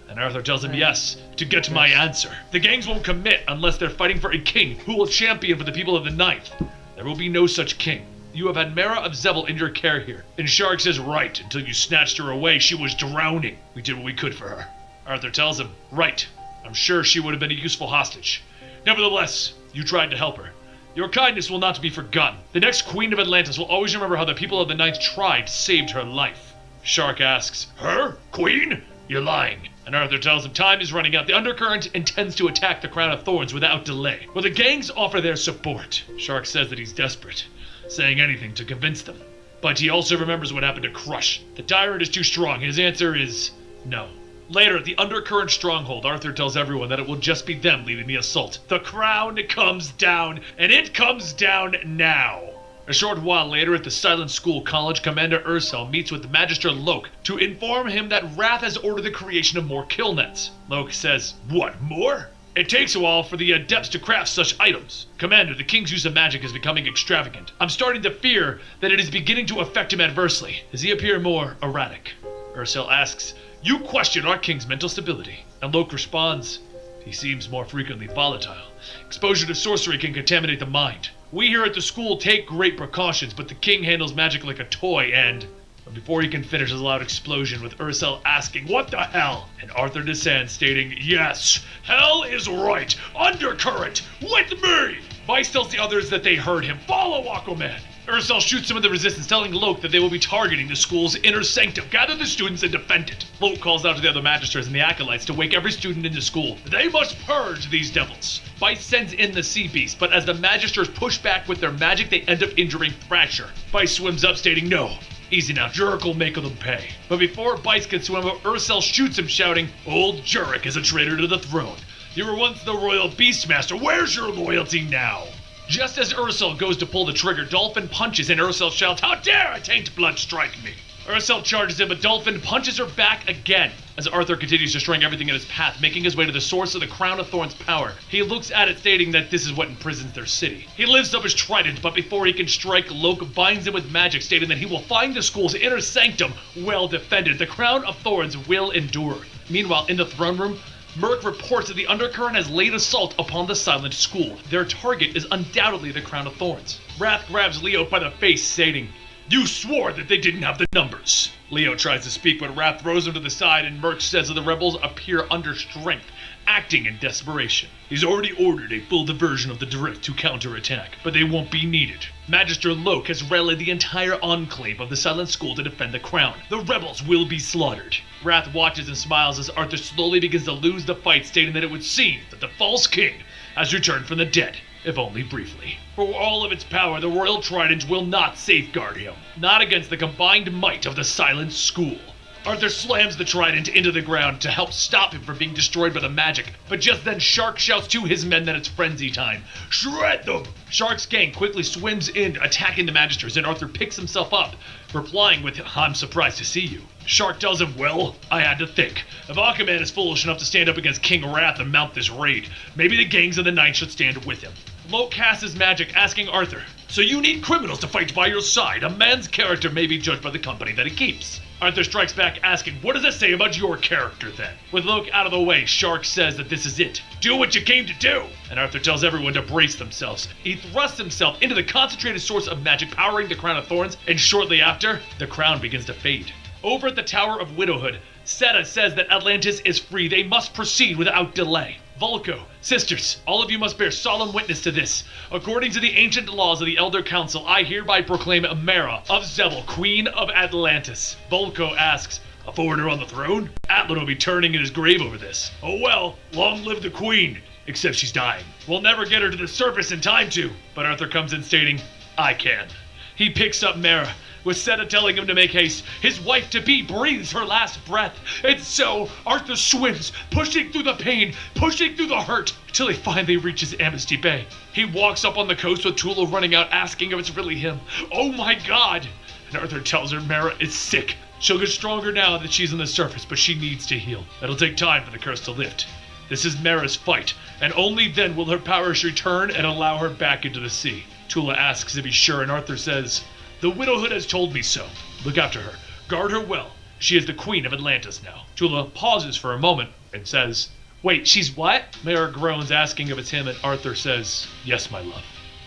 And Arthur tells him yes, to get my answer. The gangs won't commit unless they're fighting for a king who will champion for the people of the ninth. There will be no such king. You have had Mara of Zebel in your care here. And Shark says right, until you snatched her away, she was drowning. We did what we could for her. Arthur tells him, right, I'm sure she would have been a useful hostage. Nevertheless, you tried to help her. Your kindness will not be forgotten. The next queen of Atlantis will always remember how the people of the Ninth Tribe saved her life. Shark asks, her? Queen? You're lying. And Arthur tells him time is running out. The Undercurrent intends to attack the Crown of Thorns without delay. Will the gangs offer their support? Shark says that he's desperate, saying anything to convince them. But he also remembers what happened to Crush. The tyrant is too strong. His answer is no. Later, at the Undercurrent stronghold, Arthur tells everyone that it will just be them leading the assault. The crown comes down, and it comes down now. A short while later, at the Silent School College, Commander Ursel meets with Magister Loke to inform him that Wrath has ordered the creation of more kill nets. Loke says, what, more? It takes a while for the adepts to craft such items. Commander, the king's use of magic is becoming extravagant. I'm starting to fear that it is beginning to affect him adversely. Does he appear more erratic? Ursel asks, you question our king's mental stability. And Loke responds, he seems more frequently volatile. Exposure to sorcery can contaminate the mind. We here at the school take great precautions, but the king handles magic like a toy and... But before he can finish his loud explosion with Ursel asking, what the hell? And Arthur Descent stating, yes, hell is right. Undercurrent, with me! Vice tells the others that they heard him. Follow Aquaman! Ursel shoots some of the resistance, telling Loke that they will be targeting the school's inner sanctum. Gather the students and defend it. Loke calls out to the other magisters and the acolytes to wake every student into school. They must purge these devils. Vice sends in the sea beast, but as the magisters push back with their magic, they end up injuring Thrasher. Vice swims up, stating no. Easy now, Jurek will make them pay. But before Vice can swim up, Ursel shoots him, shouting, old Jurek is a traitor to the throne. You were once the royal beastmaster. Where's your loyalty now? Just as Ursel goes to pull the trigger, Dolphin punches and Ursel shouts, how dare a taint blood strike me? Ursel charges him, but Dolphin punches her back again. as Arthur continues destroying everything in his path, making his way to the source of the Crown of Thorns' power. He looks at it, stating that this is what imprisons their city. He lifts up his trident, but before he can strike, Loke binds him with magic, stating that he will find the school's inner sanctum well defended. The Crown of Thorns will endure. Meanwhile, in the throne room, Merc reports that the Undercurrent has laid assault upon the Silent School. Their target is undoubtedly the Crown of Thorns. Wrath grabs Leo by the face, stating, "You swore that they didn't have the numbers." Leo tries to speak, but Wrath throws him to the side, and Merc says that the rebels appear under strength, acting in desperation. He's already ordered a full diversion of the Drift to counterattack, but they won't be needed. Magister Loke has rallied the entire enclave of the Silent School to defend the crown. The rebels will be slaughtered. Wrath watches and smiles as Arthur slowly begins to lose the fight, stating that it would seem that the false king has returned from the dead, if only briefly. For all of its power, the Royal Trident will not safeguard him, not against the combined might of the Silent School. Arthur slams the trident into the ground to help stop him from being destroyed by the magic, but just then Shark shouts to his men that it's frenzy time. Shred them! Shark's gang quickly swims in, attacking the Magisters, and Arthur picks himself up, replying with, "I'm surprised to see you." Shark tells him, "Well, I had to think. If Aquaman is foolish enough to stand up against King Wrath and mount this raid, maybe the gangs of the Night should stand with him." Loke casts his magic, asking Arthur, "So you need criminals to fight by your side? A man's character may be judged by the company that he keeps." Arthur strikes back, asking, "What does that say about your character, then?" With Loke out of the way, Shark says that this is it. Do what you came to do! And Arthur tells everyone to brace themselves. He thrusts himself into the concentrated source of magic powering the Crown of Thorns, and shortly after, the crown begins to fade. Over at the Tower of Widowhood, Seta says that Atlantis is free. They must proceed without delay. Volko, sisters, all of you must bear solemn witness to this. According to the ancient laws of the Elder Council, I hereby proclaim Mara of Zebel, Queen of Atlantis. Volko asks, "A foreigner on the throne? Atlan will be turning in his grave over this." "Oh well, long live the Queen, except she's dying. We'll never get her to the surface in time to." But Arthur comes in stating, "I can." He picks up Mara, with Seta telling him to make haste. His wife-to-be breathes her last breath. And so, Arthur swims, pushing through the pain, pushing through the hurt, till he finally reaches Amnesty Bay. He walks up on the coast with Tula running out, asking if it's really him. "Oh my God!" And Arthur tells her Mara is sick. She'll get stronger now that she's on the surface, but she needs to heal. It'll take time for the curse to lift. This is Mara's fight, and only then will her powers return and allow her back into the sea. Tula asks if he's sure, and Arthur says, "The widowhood has told me so. Look after her. Guard her well. She is the Queen of Atlantis now." Tula pauses for a moment and says, "Wait, she's what?" Mara groans, asking if it's him, and Arthur says, "Yes, my love.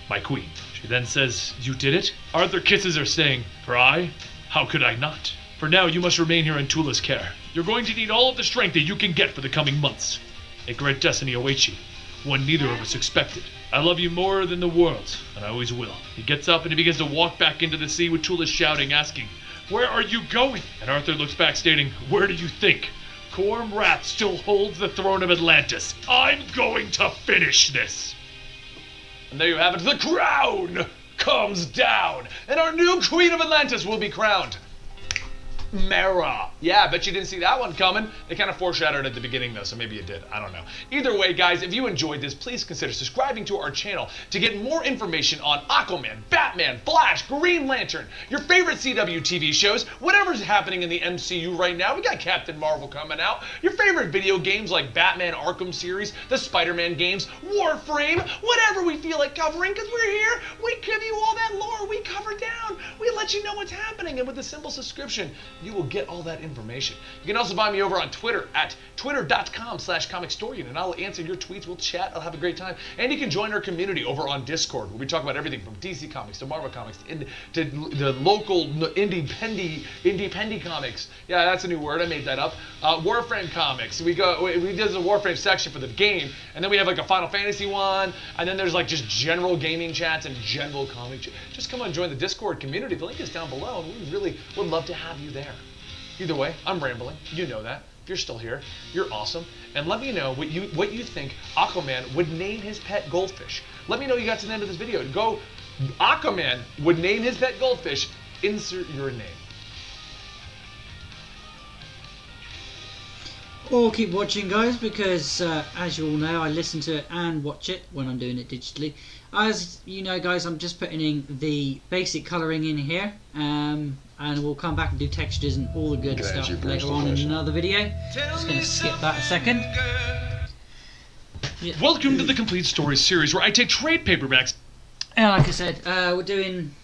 My queen." She then says, "You did it?" Arthur kisses her, saying, "For I? How could I not? For now, you must remain here in Tula's care. You're going to need all of the strength that you can get for the coming months. A great destiny awaits you, one neither of us expected. I love you more than the world, and I always will." He gets up and he begins to walk back into the sea with Tula shouting, asking, "Where are you going?" And Arthur looks back, stating, "Where do you think? Corm Wrath still holds the throne of Atlantis. I'm going to finish this." And there you have it. The crown comes down, and our new Queen of Atlantis will be crowned. Mara. Yeah, I bet you didn't see that one coming. They kind of foreshadowed at the beginning, though, so maybe you did. I don't know. Either way, guys, if you enjoyed this, please consider subscribing to our channel to get more information on Aquaman, Batman, Flash, Green Lantern, your favorite CW TV shows, whatever's happening in the MCU right now. We got Captain Marvel coming out. Your favorite video games like Batman Arkham series, the Spider-Man games, Warframe, whatever we feel like covering, because we're here. We give you all that lore. We cover down. We let you know what's happening, and with a simple subscription, you will get all that information. You can also find me over on Twitter at twitter.com/comicstorian, and I'll answer your tweets. We'll chat. I'll have a great time. And you can join our community over on Discord, where we talk about everything from DC Comics to Marvel Comics to the local indie comics. Yeah, that's a new word. I made that up. Warframe comics. We do a Warframe section for the game, and then we have like a Final Fantasy one, and then there's like just general gaming chats and general comic chats. Just come on and join the Discord community. The link is down below, and we really would love to have you there. Either way, I'm rambling. You know that. If you're still here, you're awesome. And let me know what you think Aquaman would name his pet goldfish. Let me know you got to the end of this video. Go, Aquaman would name his pet goldfish. Insert your name. Or keep watching, guys, because as you all know, I listen to it and watch it when I'm doing it digitally. As you know, guys, I'm just putting in the basic colouring in here. and we'll come back and do textures and all the good stuff later on in another video. Just going to skip that a second. Yeah. Welcome to the Complete Story series, where I take trade paperbacks. And like I said, we're doing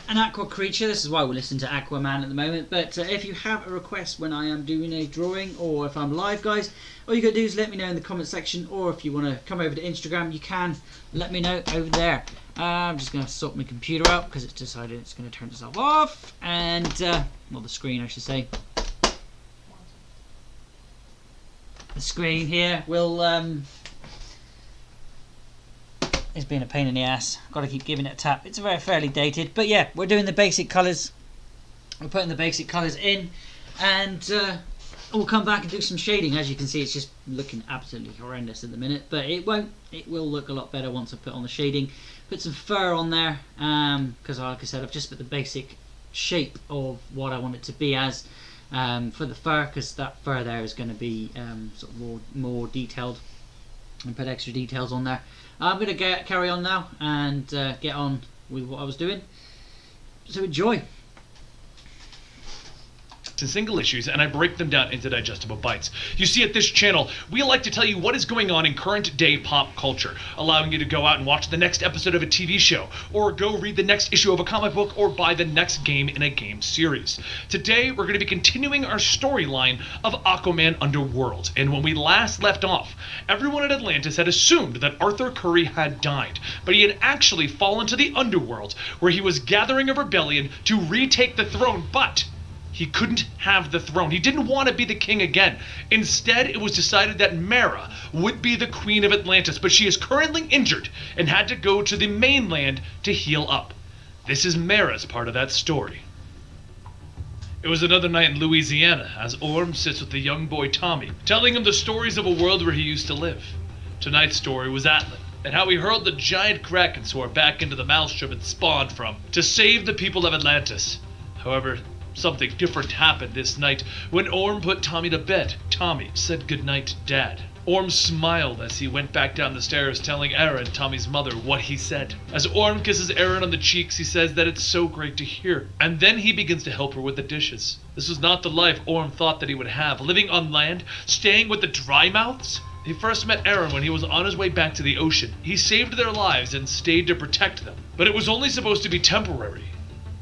an aqua creature. This is why we're listening to Aquaman at the moment. But if you have a request when I am doing a drawing, or if I'm live, guys, all you got to do is let me know in the comment section, or if you want to come over to Instagram, you can let me know over there. I'm just going to sort my computer out because it's decided it's going to turn itself off, and well, the screen, I should say. The screen here will it's been a pain in the ass. Got to keep giving it a tap. It's fairly dated, but yeah, we're doing the basic colours. We're putting the basic colours in, and we'll come back and do some shading. As you can see, it's just looking absolutely horrendous at the minute, but it won't. It will look a lot better once I put on the shading. Put some fur on there, because like I said, I've just put the basic shape of what I want it to be as for the fur, because that fur there is going to be sort of more detailed, and put extra details on there. I'm going to carry on now and get on with what I was doing. So enjoy. To single issues, and I break them down into digestible bites. You see, at this channel, we like to tell you what is going on in current day pop culture, allowing you to go out and watch the next episode of a TV show, or go read the next issue of a comic book, or buy the next game in a game series. Today, we're going to be continuing our storyline of Aquaman Underworld, and when we last left off, everyone at Atlantis had assumed that Arthur Curry had died, but he had actually fallen to the Underworld, where he was gathering a rebellion to retake the throne, but he couldn't have the throne. He didn't want to be the king again. Instead, it was decided that Mara would be the queen of Atlantis, but she is currently injured and had to go to the mainland to heal up. This is Mara's part of that story. It was another night in Louisiana as Orm sits with the young boy Tommy, telling him the stories of a world where he used to live. Tonight's story was Atlan, and how he hurled the giant kraken sword back into the maelstrom it spawned from to save the people of Atlantis. However, something different happened this night when Orm put Tommy to bed. Tommy said goodnight to Dad. Orm smiled as he went back down the stairs, telling Aaron, Tommy's mother, what he said. As Orm kisses Aaron on the cheeks, he says that it's so great to hear, and then he begins to help her with the dishes. This was not the life Orm thought that he would have, living on land, staying with the dry mouths. He first met Aaron when he was on his way back to the ocean. He saved their lives and stayed to protect them, but it was only supposed to be temporary.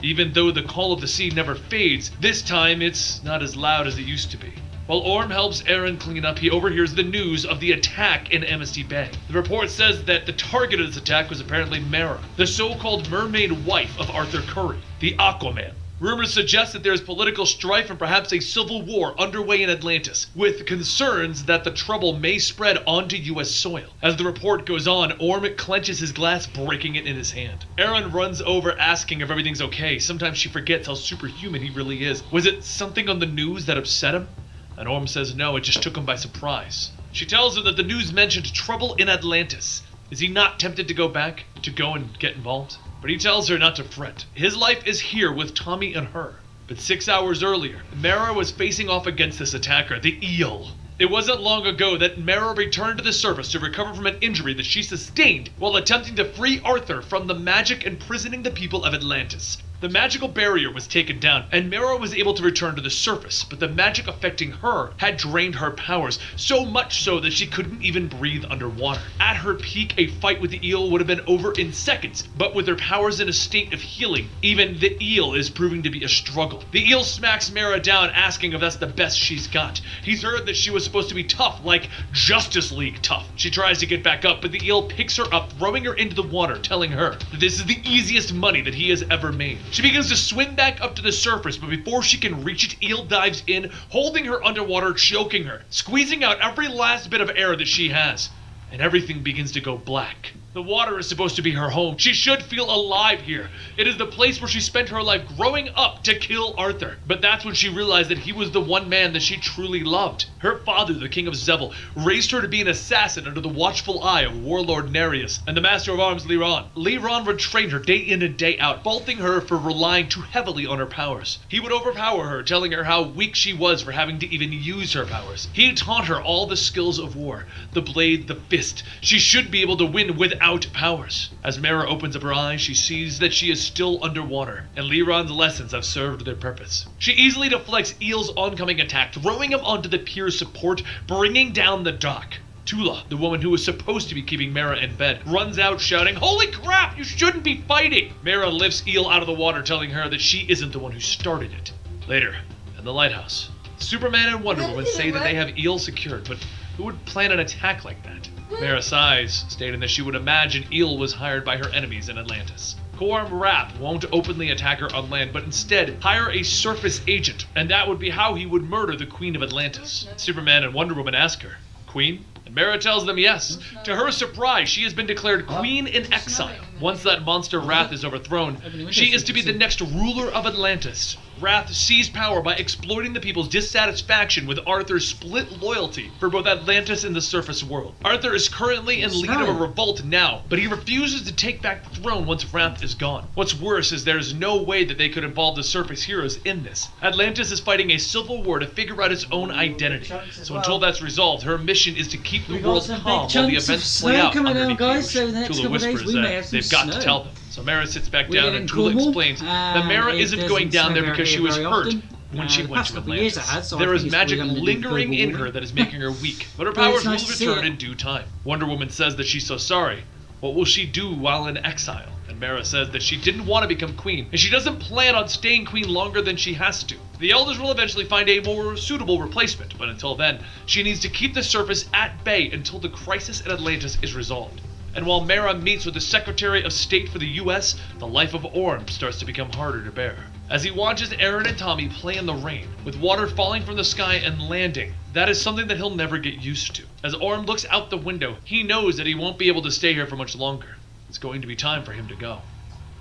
Even though the call of the sea never fades, this time it's not as loud as it used to be. While Orm helps Aaron clean up, he overhears the news of the attack in Amnesty Bay. The report says that the target of this attack was apparently Mara, the so-called mermaid wife of Arthur Curry, the Aquaman. Rumors suggest that there is political strife and perhaps a civil war underway in Atlantis, with concerns that the trouble may spread onto U.S. soil. As the report goes on, Orm clenches his glass, breaking it in his hand. Aaron runs over asking if everything's okay. Sometimes she forgets how superhuman he really is. Was it something on the news that upset him? And Orm says no, it just took him by surprise. She tells him that the news mentioned trouble in Atlantis. Is he not tempted to go back, to go and get involved? But he tells her not to fret. His life is here with Tommy and her. But 6 hours earlier, Mara was facing off against this attacker, the Eel. It wasn't long ago that Mara returned to the surface to recover from an injury that she sustained while attempting to free Arthur from the magic imprisoning the people of Atlantis. The magical barrier was taken down, and Mara was able to return to the surface, but the magic affecting her had drained her powers, so much so that she couldn't even breathe underwater. At her peak, a fight with the eel would have been over in seconds, but with her powers in a state of healing, even the eel is proving to be a struggle. The eel smacks Mara down, asking if that's the best she's got. He's heard that she was supposed to be tough, like Justice League tough. She tries to get back up, but the eel picks her up, throwing her into the water, telling her that this is the easiest money that he has ever made. She begins to swim back up to the surface, but before she can reach it, Eel dives in, holding her underwater, choking her, squeezing out every last bit of air that she has, and everything begins to go black. The water is supposed to be her home. She should feel alive here. It is the place where she spent her life growing up to kill Arthur. But that's when she realized that he was the one man that she truly loved. Her father, the king of Zevel, raised her to be an assassin under the watchful eye of warlord Nereus and the master of arms Liron. Liron would train her day in and day out, faulting her for relying too heavily on her powers. He would overpower her, telling her how weak she was for having to even use her powers. He taught her all the skills of war, the blade, the fist. She should be able to win without without powers. As Mera opens up her eyes, she sees that she is still underwater, and Liron's lessons have served their purpose. She easily deflects Eel's oncoming attack, throwing him onto the pier's support, bringing down the dock. Tula, the woman who was supposed to be keeping Mera in bed, runs out shouting, "Holy crap, you shouldn't be fighting!" Mera lifts Eel out of the water, telling her that she isn't the one who started it. Later, in the lighthouse, Superman and Wonder Woman say that they have Eel secured, but who would plan an attack like that? Mera sighs, stating that she would imagine Eel was hired by her enemies in Atlantis. Quorum Wrath won't openly attack her on land, but instead hire a surface agent, and that would be how he would murder the Queen of Atlantis. Superman and Wonder Woman ask her, "Queen?" And Mera tells them yes. To her surprise, she has been declared Queen in exile. Once that monster Wrath is overthrown, she is to be the next ruler of Atlantis. Wrath seized power by exploiting the people's dissatisfaction with Arthur's split loyalty for both Atlantis and the surface world. Arthur is currently in lead of a revolt now, but he refuses to take back the throne once Wrath is gone. What's worse is there's no way that they could involve the surface heroes in this. Atlantis is fighting a civil war to figure out its own identity. So until that's resolved, her mission is to keep the world calm while the events play out underneath guys, so the next Tula couple of days whispers we may that have some they've got to snow. tell them. So Mera sits back We're down in and Tula Cornwall, explains that Mera it isn't going doesn't down snow there very because she here was very hurt often. when she The went past to couple of years it Atlantis. has, so I There is think it's magic probably gonna be lingering global in her warming. that is making her weak, but her But it's powers nice will to see return it. in due time. Wonder Woman says that she's so sorry. What will she do while in exile? And Mera says that she didn't want to become queen, and she doesn't plan on staying queen longer than she has to. The elders will eventually find a more suitable replacement, but until then, she needs to keep the surface at bay until the crisis at Atlantis is resolved. And while Mera meets with the Secretary of State for the US, the life of Orm starts to become harder to bear. As he watches Aaron and Tommy play in the rain, with water falling from the sky and landing, that is something that he'll never get used to. As Orm looks out the window, he knows that he won't be able to stay here for much longer. It's going to be time for him to go.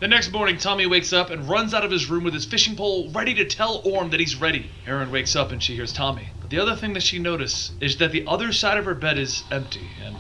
The next morning, Tommy wakes up and runs out of his room with his fishing pole, ready to tell Orm that he's ready. Aaron wakes up and she hears Tommy. But the other thing that she notices is that the other side of her bed is empty and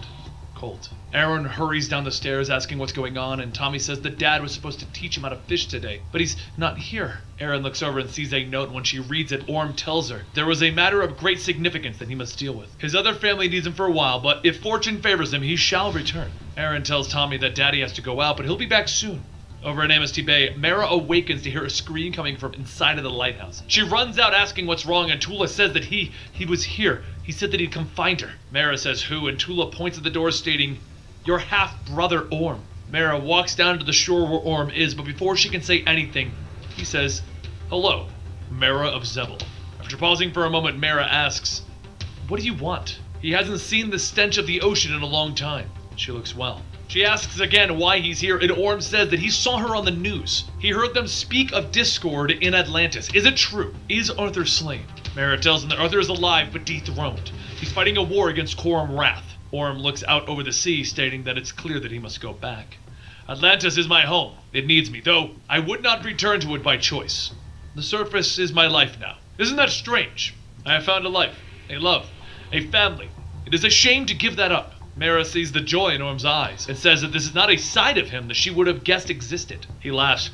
cold. Aaron hurries down the stairs asking what's going on, and Tommy says that Dad was supposed to teach him how to fish today, but he's not here. Aaron looks over and sees a note, and when she reads it, Orm tells her there was a matter of great significance that he must deal with. His other family needs him for a while, but if fortune favors him, he shall return. Aaron tells Tommy that Daddy has to go out, but he'll be back soon. Over in Amnesty Bay, Mera awakens to hear a scream coming from inside of the lighthouse. She runs out asking what's wrong, and Tula says that he was here. He said that he'd come find her. Mera says who, and Tula points at the door stating, "Your half-brother Orm." Mera walks down to the shore where Orm is, but before she can say anything, he says, "Hello, Mera of Zebel." After pausing for a moment, Mera asks, "What do you want?" He hasn't seen the stench of the ocean in a long time. She looks well. She asks again why he's here, and Orm says that he saw her on the news. He heard them speak of discord in Atlantis. Is it true? Is Arthur slain? Mera tells him that Arthur is alive but dethroned. He's fighting a war against Quorum Wrath. Orm looks out over the sea, stating that it's clear that he must go back. "Atlantis is my home. It needs me, though I would not return to it by choice. The surface is my life now. Isn't that strange? I have found a life, a love, a family. It is a shame to give that up." Mera sees the joy in Orm's eyes and says that this is not a side of him that she would have guessed existed. He laughs.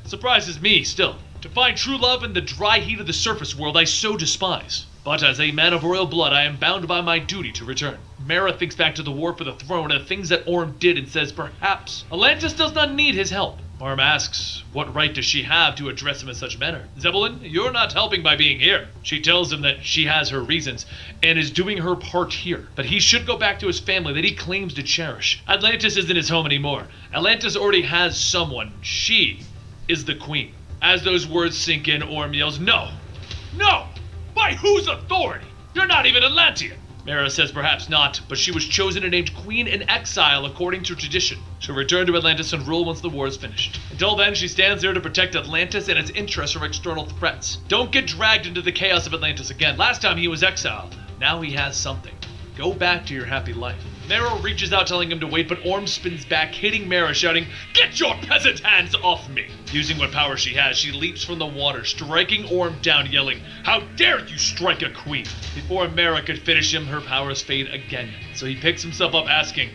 "Surprises me still. To find true love in the dry heat of the surface world I so despise. But as a man of royal blood, I am bound by my duty to return." Mera thinks back to the war for the throne and the things that Orm did and says perhaps Atlantis does not need his help. Orm asks what right does she have to address him in such manner. "Zebulon, you're not helping by being here." She tells him that she has her reasons and is doing her part here, but he should go back to his family that he claims to cherish. Atlantis isn't his home anymore. Atlantis already has someone. She is the queen. As those words sink in, Orm yells, "No! No! By whose authority? You're not even Atlantean!" Mera says perhaps not, but she was chosen and named queen in exile according to tradition. She'll return to Atlantis and rule once the war is finished. Until then, she stands there to protect Atlantis and its interests from external threats. Don't get dragged into the chaos of Atlantis again. Last time he was exiled. Now he has something. Go back to your happy life. Mera reaches out telling him to wait, but Orm spins back, hitting Mera, shouting, "Get your peasant hands off me!" Using what power she has, she leaps from the water, striking Orm down, yelling, "How dare you strike a queen!" Before Mera could finish him, her powers fade again. So he picks himself up asking,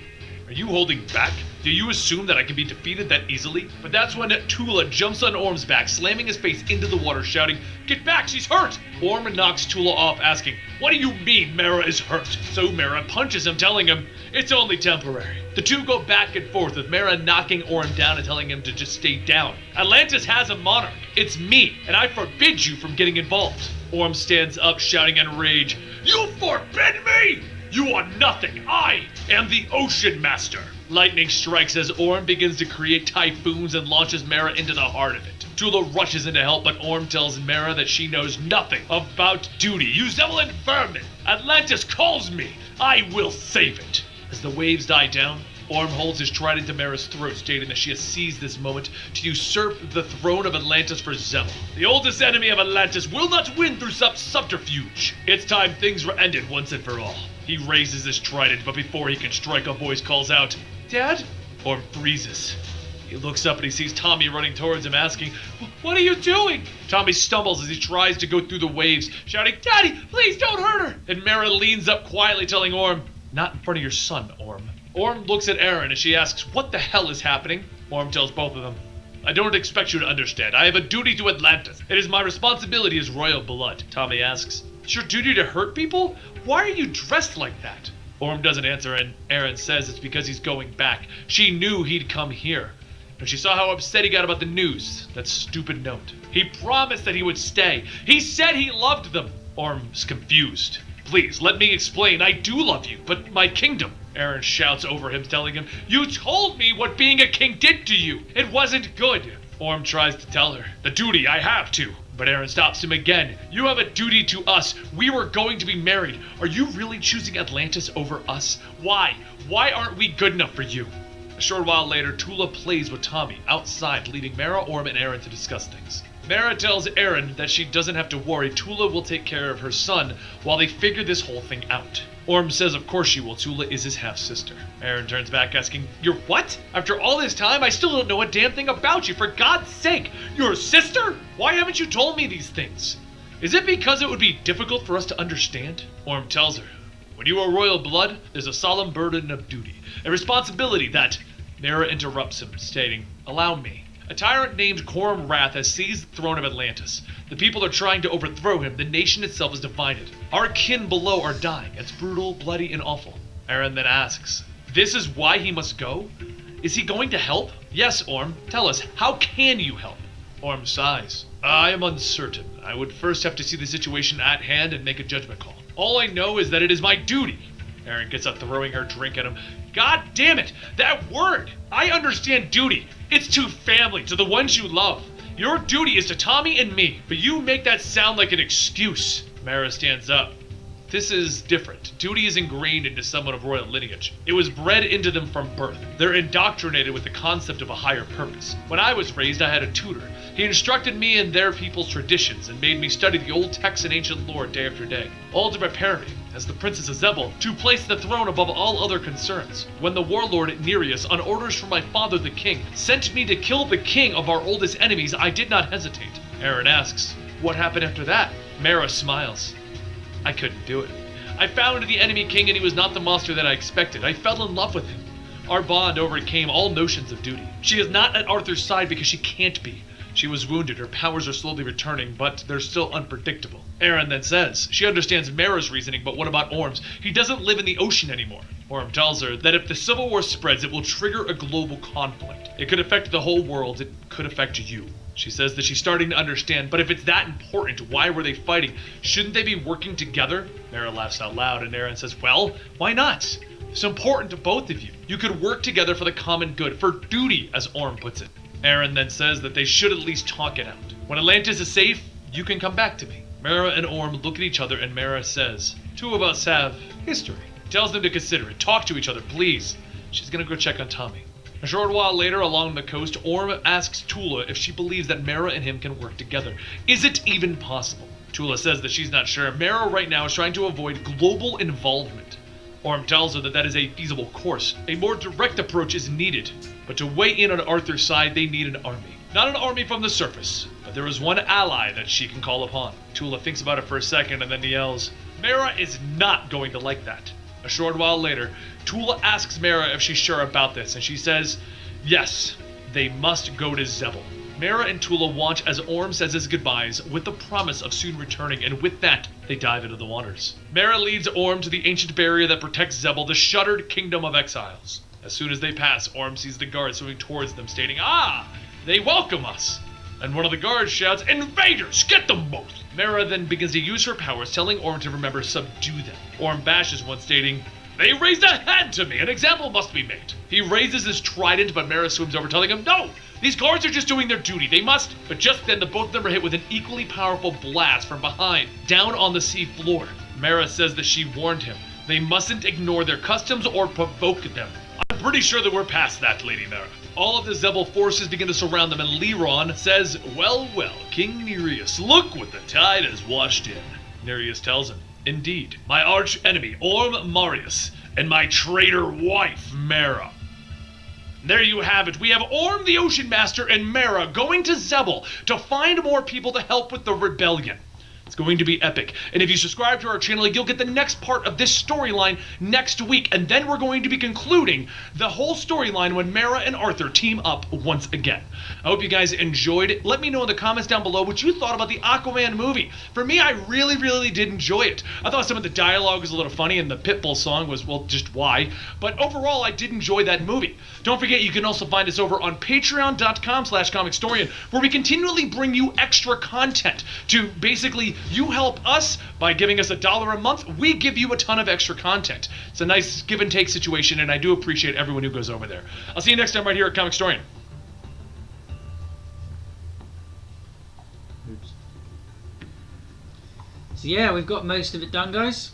Are you holding back? Do you assume that I can be defeated that easily? But that's when Tula jumps on Orm's back, slamming his face into the water, shouting, "Get back, she's hurt!" Orm knocks Tula off, asking, "What do you mean Mara is hurt?" So Mara punches him, telling him, "It's only temporary." The two go back and forth, with Mara knocking Orm down and telling him to just stay down. "Atlantis has a monarch. It's me, and I forbid you from getting involved." Orm stands up, shouting in rage, "You forbid me? You are nothing. I am the Ocean Master." Lightning strikes as Orm begins to create typhoons and launches Mara into the heart of it. Tula rushes in to help, but Orm tells Mara that she knows nothing about duty. "You Zeppelin vermin! Atlantis calls me! I will save it!" As the waves die down, Orm holds his trident to Mara's throat, stating that she has seized this moment to usurp the throne of Atlantis for Zebel. The oldest enemy of Atlantis will not win through subterfuge. It's time things were ended once and for all. He raises his trident, but before he can strike, a voice calls out, "Dad?" Orm freezes. He looks up and he sees Tommy running towards him, asking, "What are you doing?" Tommy stumbles as he tries to go through the waves, shouting, "Daddy, please don't hurt her!" And Mara leans up quietly, telling Orm, "Not in front of your son, Orm." Orm looks at Eren as she asks, "What the hell is happening?" Orm tells both of them, "I don't expect you to understand. I have a duty to Atlantis. It is my responsibility as royal blood." Tommy asks, "It's your duty to hurt people? Why are you dressed like that?" Orm doesn't answer, and Eren says it's because he's going back. She knew he'd come here, and she saw how upset he got about the news. That stupid note. He promised that he would stay. He said he loved them. Orm's confused. "Please, let me explain. I do love you, but my kingdom." Eren shouts over him, telling him, "You told me what being a king did to you. It wasn't good." Orm tries to tell her, "The duty I have to." But Eren stops him again. "You have a duty to us. We were going to be married. Are you really choosing Atlantis over us? Why? Why aren't we good enough for you?" A short while later, Tula plays with Tommy outside, leaving Mara, Orm, and Eren to discuss things. Mara tells Eren that she doesn't have to worry. Tula will take care of her son while they figure this whole thing out. Orm says of course she will. Tula is his half-sister. Eren turns back asking, "You're what? After all this time, I still don't know a damn thing about you. For God's sake, your sister? Why haven't you told me these things? Is it because it would be difficult for us to understand?" Orm tells her, "When you are royal blood, there's a solemn burden of duty, a responsibility that..." Mara interrupts him, stating, "Allow me. A tyrant named Coram Wrath has seized the throne of Atlantis. The people are trying to overthrow him. The nation itself is divided. Our kin below are dying. It's brutal, bloody, and awful." Eren then asks, "This is why he must go? Is he going to help?" "Yes, Orm. Tell us, how can you help?" Orm sighs. "I am uncertain. I would first have to see the situation at hand and make a judgment call. All I know is that it is my duty." Eren gets up, throwing her drink at him. "God damn it! That word! I understand duty. It's to family, to the ones you love. Your duty is to Tommy and me, but you make that sound like an excuse." Mara stands up. "This is different. Duty is ingrained into someone of royal lineage. It was bred into them from birth. They're indoctrinated with the concept of a higher purpose. When I was raised, I had a tutor. He instructed me in their people's traditions and made me study the old texts and ancient lore day after day, all to prepare me, as the Princess of Zebel, to place the throne above all other concerns. When the warlord Nereus, on orders from my father the king, sent me to kill the king of our oldest enemies, I did not hesitate." Eren asks, "What happened after that?" Mara smiles. "I couldn't do it. I found the enemy king and he was not the monster that I expected. I fell in love with him. Our bond overcame all notions of duty. She is not at Arthur's side because she can't be. She was wounded, her powers are slowly returning, but they're still unpredictable." Eren then says, she understands Mara's reasoning, but what about Orm's? He doesn't live in the ocean anymore. Orm tells her that if the Civil War spreads, it will trigger a global conflict. It could affect the whole world, it could affect you. She says that she's starting to understand, but if it's that important, why were they fighting? Shouldn't they be working together? Mara laughs out loud, and Eren says, "Well, why not? It's important to both of you. You could work together for the common good, for duty, as Orm puts it." Eren then says that they should at least talk it out. "When Atlantis is safe, you can come back to me." Mara and Orm look at each other, and Mara says, "Two of us have history." Tells them to consider it. "Talk to each other, please." She's gonna go check on Tommy. A short while later, along the coast, Orm asks Tula if she believes that Mara and him can work together. Is it even possible? Tula says that she's not sure. Mara right now is trying to avoid global involvement. Orm tells her that that is a feasible course. A more direct approach is needed. But to weigh in on Arthur's side, they need an army. Not an army from the surface, but there is one ally that she can call upon. Tula thinks about it for a second and then yells, "Mara is not going to like that." A A short while later, Tula asks Mera if she's sure about this, and she says, yes, they must go to Zebel. Mera and Tula watch as Orm says his goodbyes with the promise of soon returning, and with that, they dive into the waters. Mera leads Orm to the ancient barrier that protects Zebel, the shuttered kingdom of exiles. As soon as they pass, Orm sees the guards swimming towards them, stating, ah, they welcome us. And one of the guards shouts, invaders, get them both! Mera then begins to use her powers, telling Orm to remember subdue them. Orm bashes one, stating, they raised a hand to me, an example must be made. He raises his trident, but Mera swims over, telling him, no, these guards are just doing their duty, they must. But just then, the both of them are hit with an equally powerful blast from behind, down on the sea floor. Mera says that she warned him. They mustn't ignore their customs or provoke them. I'm pretty sure that we're past that, Lady Mera. All of the Zebel forces begin to surround them, and Liron says, well, King Nereus, look what the tide has washed in. Nereus tells him, indeed, my arch enemy, Orm Marius, and my traitor wife, Mera. There you have it. We have Orm the Ocean Master and Mera going to Zebel to find more people to help with the rebellion. It's going to be epic. And if you subscribe to our channel, you'll get the next part of this storyline next week. And then we're going to be concluding the whole storyline when Mera and Arthur team up once again. I hope you guys enjoyed it. Let me know in the comments down below what you thought about the Aquaman movie. For me, I really did enjoy it. I thought some of the dialogue was a little funny and the Pitbull song was, well, just why. But overall, I did enjoy that movie. Don't forget, you can also find us over on patreon.com/comicstorian, where we continually bring you extra content to basically, you help us by giving us $1 a month. We give you a ton of extra content. It's a nice give and take situation, and I do appreciate everyone who goes over there. I'll see you next time right here at Comic Storian. So yeah, we've got most of it done, guys.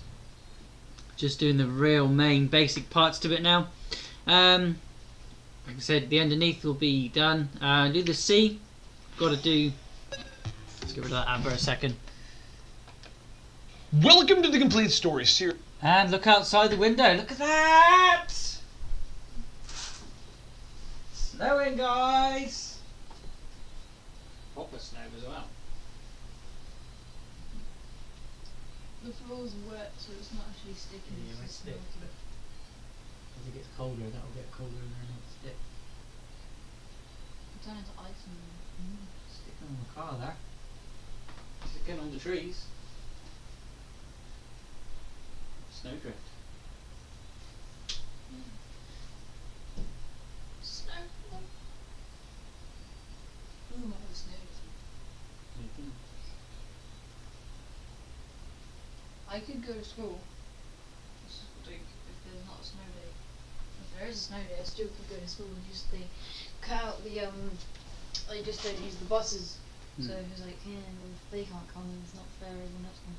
Just doing the real main basic parts to it now. Like I said, the underneath will be done. Do the sea. Got to do. Let's get rid of that amber a second. Welcome to the Complete Story series. And look outside the window. Look at that! Snowing, guys. Proper snow as well. The floor's wet, so it's not actually sticking. Yeah, it's it stick, melting. but as it gets colder, that'll get colder and then it'll stick. Turn into ice and Sticking on the car there. Sticking on the trees. Snowdrift. snow. Ooh, all the snow. I could go to school. Like, if there's not a snow day. If there is a snow day, I still could go to school and just they cut out the they just don't use the buses. So it's like, yeah, well, if they can't come, then it's not fair. Everyone else can.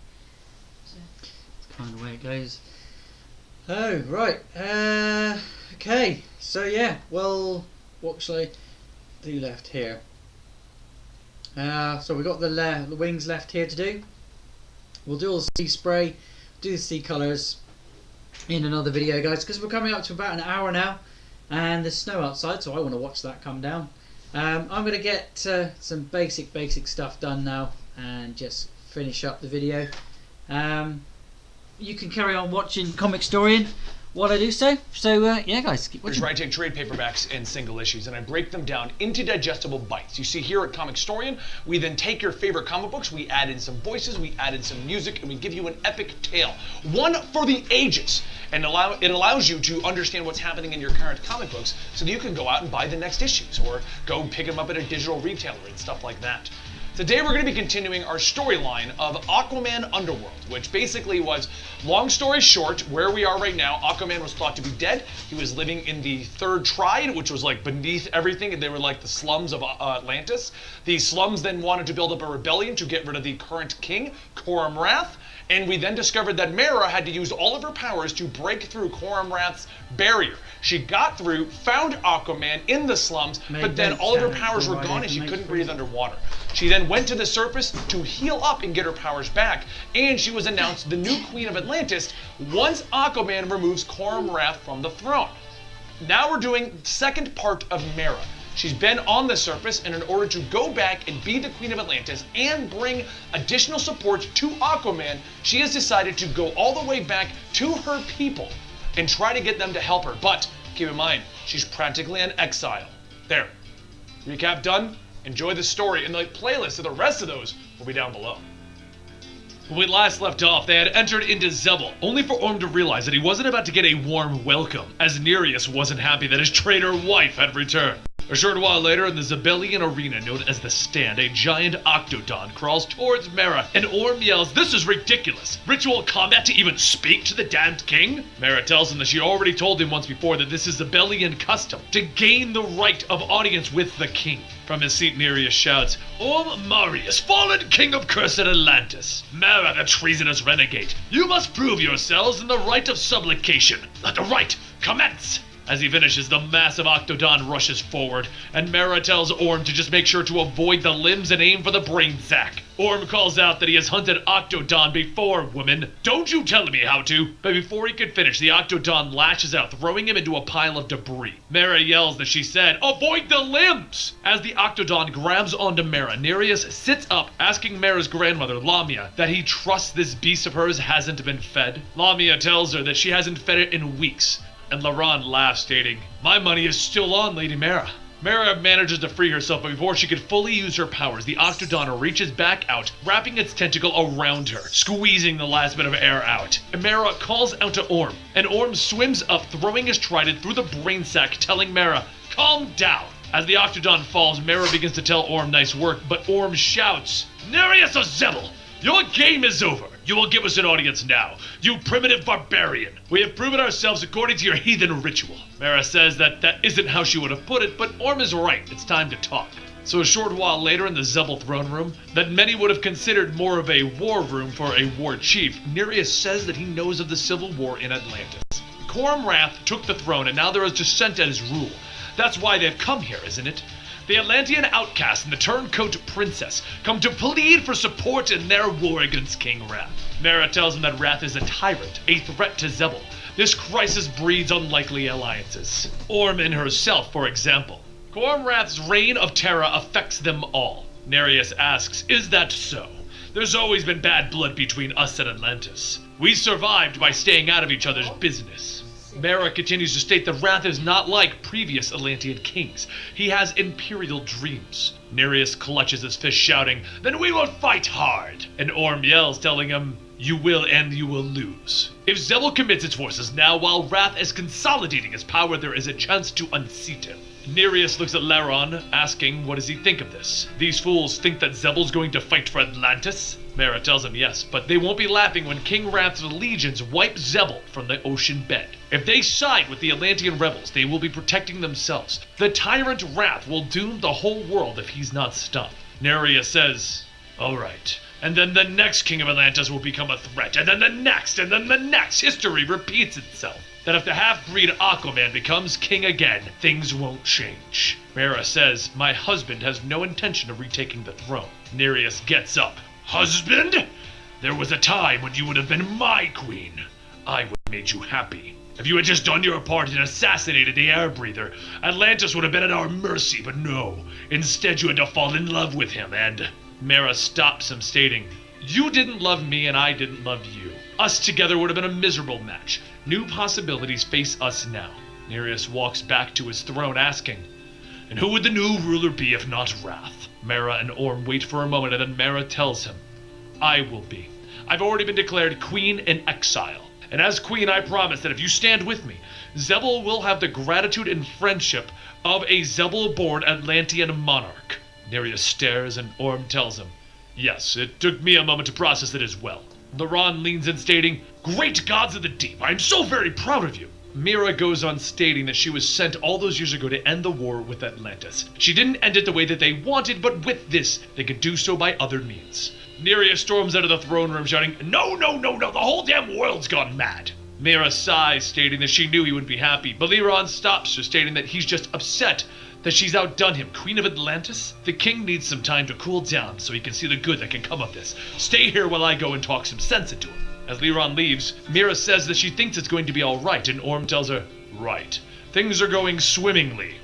So. That's kind of the way it goes. Oh, right. Okay. So yeah. Well, what shall I do left here? So we've got the wings left here to do. We'll do all the sea spray, do the sea colours in another video, guys, because we're coming up to about an hour now, and there's snow outside, so I want to watch that come down. I'm going to get some basic stuff done now and just finish up the video. You can carry on watching Comic Storian while I do so. So yeah, guys, keep watching. Here's where I take trade paperbacks and single issues and I break them down into digestible bites. You see here at Comic Storian, we then take your favorite comic books, we add in some voices, we add in some music, and we give you an epic tale. One for the ages. And it allows you to understand what's happening in your current comic books so that you can go out and buy the next issues or go pick them up at a digital retailer and stuff like that. Today we're going to be continuing our storyline of Aquaman Underworld, which basically was, long story short, where we are right now, Aquaman was thought to be dead. He was living in the Third Tride, which was like beneath everything, and they were like the slums of Atlantis. The slums then wanted to build up a rebellion to get rid of the current king, Coram Wrath, and we then discovered that Mera had to use all of her powers to break through Coram Wrath's barrier. She got through, found Aquaman in the slums, but then all of her powers were gone and she couldn't breathe underwater. She then went to the surface to heal up and get her powers back, and she was announced the new Queen of Atlantis once Aquaman removes Coram Wrath from the throne. Now we're doing the second part of Mera. She's been on the surface, and in order to go back and be the Queen of Atlantis and bring additional support to Aquaman, she has decided to go all the way back to her people and try to get them to help her. But keep in mind, she's practically an exile. There. Recap done. Enjoy the story, and the playlist of the rest of those will be down below. When we last left off, they had entered into Zebel, only for Orm to realize that he wasn't about to get a warm welcome, as Nereus wasn't happy that his traitor wife had returned. A short while later, in the Zebelian arena known as the Stand, a giant Octodon crawls towards Mara, and Orm yells, "This is ridiculous! Ritual combat to even speak to the damned king?" Mara tells him that she already told him once before that this is Zebelian custom, to gain the right of audience with the king. From his seat, Nereus shouts, "Orm Marius, fallen king of cursed Atlantis! Mara, the treasonous renegade, you must prove yourselves in the rite of supplication. Let the rite commence!" As he finishes, the massive Octodon rushes forward, and Mara tells Orm to just make sure to avoid the limbs and aim for the brain sac. Orm calls out that he has hunted Octodon before, woman. "Don't you tell me how to!" But before he could finish, the Octodon lashes out, throwing him into a pile of debris. Mara yells that she said, "Avoid the limbs!" As the Octodon grabs onto Mara, Nereus sits up, asking Mara's grandmother, Lamia, that he trusts this beast of hers hasn't been fed. Lamia tells her that she hasn't fed it in weeks. And Laron laughs, stating, "My money is still on, Lady Mara." Mara manages to free herself, but before she could fully use her powers, the Octodon reaches back out, wrapping its tentacle around her, squeezing the last bit of air out. And Mara calls out to Orm, and Orm swims up, throwing his trident through the brain sac, telling Mara, "Calm down." As the Octodon falls, Mara begins to tell Orm nice work, but Orm shouts, "Nereus of Zebel, your game is over. You will give us an audience now, you primitive barbarian. We have proven ourselves according to your heathen ritual." Mara says that isn't how she would have put it, but Orm is right. It's time to talk. So a short while later in the Zebel throne room, that many would have considered more of a war room for a war chief, Nereus says that he knows of the civil war in Atlantis. Kormrath took the throne, and now there is dissent at his rule. That's why they've come here, isn't it? The Atlantean outcast and the turncoat princess come to plead for support in their war against King Wrath. Mara tells him that Wrath is a tyrant, a threat to Zebel. This crisis breeds unlikely alliances. Orm herself, for example. Kormrath's reign of terror affects them all. Nereus asks, "Is that so? There's always been bad blood between us and Atlantis. We survived by staying out of each other's business." Mara continues to state that Wrath is not like previous Atlantean kings. He has imperial dreams. Nereus clutches his fist, shouting, "Then we will fight hard!" And Orm yells, telling him, "You will and you will lose. If Zebel commits its forces now while Wrath is consolidating his power, there is a chance to unseat him." Nereus looks at Laron, asking what does he think of this. These fools think that Zebel's going to fight for Atlantis? Mara tells him yes, but they won't be laughing when King Wrath's legions wipe Zebel from the ocean bed. If they side with the Atlantean rebels, they will be protecting themselves. The tyrant Wrath will doom the whole world if he's not stopped. Nereus says, "All right. And then the next king of Atlantis will become a threat, and then the next, and then the next. History repeats itself. That if the half-breed Aquaman becomes king again, things won't change." Mara says, "My husband has no intention of retaking the throne." Nereus gets up. "Husband? There was a time when you would have been my queen. I would have made you happy. If you had just done your part and assassinated the air breather, Atlantis would have been at our mercy, but no. Instead, you had to fall in love with him, and..." Mara stops him, stating, "You didn't love me and I didn't love you. Us together would have been a miserable match. New possibilities face us now." Nereus walks back to his throne, asking, "And who would the new ruler be if not Wrath?" Mara and Orm wait for a moment, and then Mara tells him, "I will be. I've already been declared queen in exile. And as queen, I promise that if you stand with me, Zebel will have the gratitude and friendship of a Zebel-born Atlantean monarch." Nereus stares, and Orm tells him, "Yes, it took me a moment to process it as well." Laron leans in, stating, "Great gods of the deep, I am so very proud of you." Mira goes on stating that she was sent all those years ago to end the war with Atlantis. She didn't end it the way that they wanted, but with this, they could do so by other means. Nereus storms out of the throne room, shouting, "No, no, no, no, the whole damn world's gone mad." Mira sighs, stating that she knew he would be happy, but Laron stops her, stating that he's just upset that she's outdone him. Queen of Atlantis? The king needs some time to cool down so he can see the good that can come of this. Stay here while I go and talk some sense into him. As Laron leaves, Mira says that she thinks it's going to be alright, and Orm tells her, "Right. Things are going swimmingly."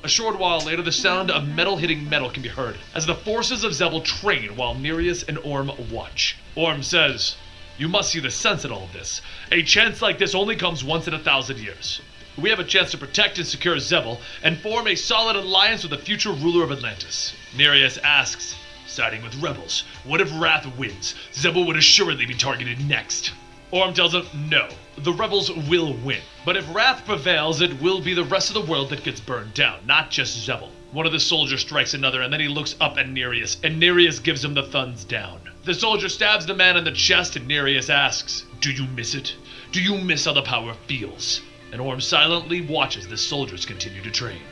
A short while later, the sound of metal hitting metal can be heard as the forces of Zebel train while Nereus and Orm watch. Orm says, You must see the sense in all of this. A chance like this only comes once in 1,000 years. We have a chance to protect and secure Zebel and form a solid alliance with the future ruler of Atlantis. Nereus asks, siding with rebels, what if Wrath wins? Zebel would assuredly be targeted next. Orm tells him, no, the rebels will win. But if Wrath prevails, it will be the rest of the world that gets burned down, not just Zebel. One of the soldiers strikes another, and then he looks up at Nereus, and Nereus gives him the thumbs down. The soldier stabs the man in the chest, and Nereus asks, do you miss it? Do you miss how the power feels? And Orm silently watches the soldiers continue to train.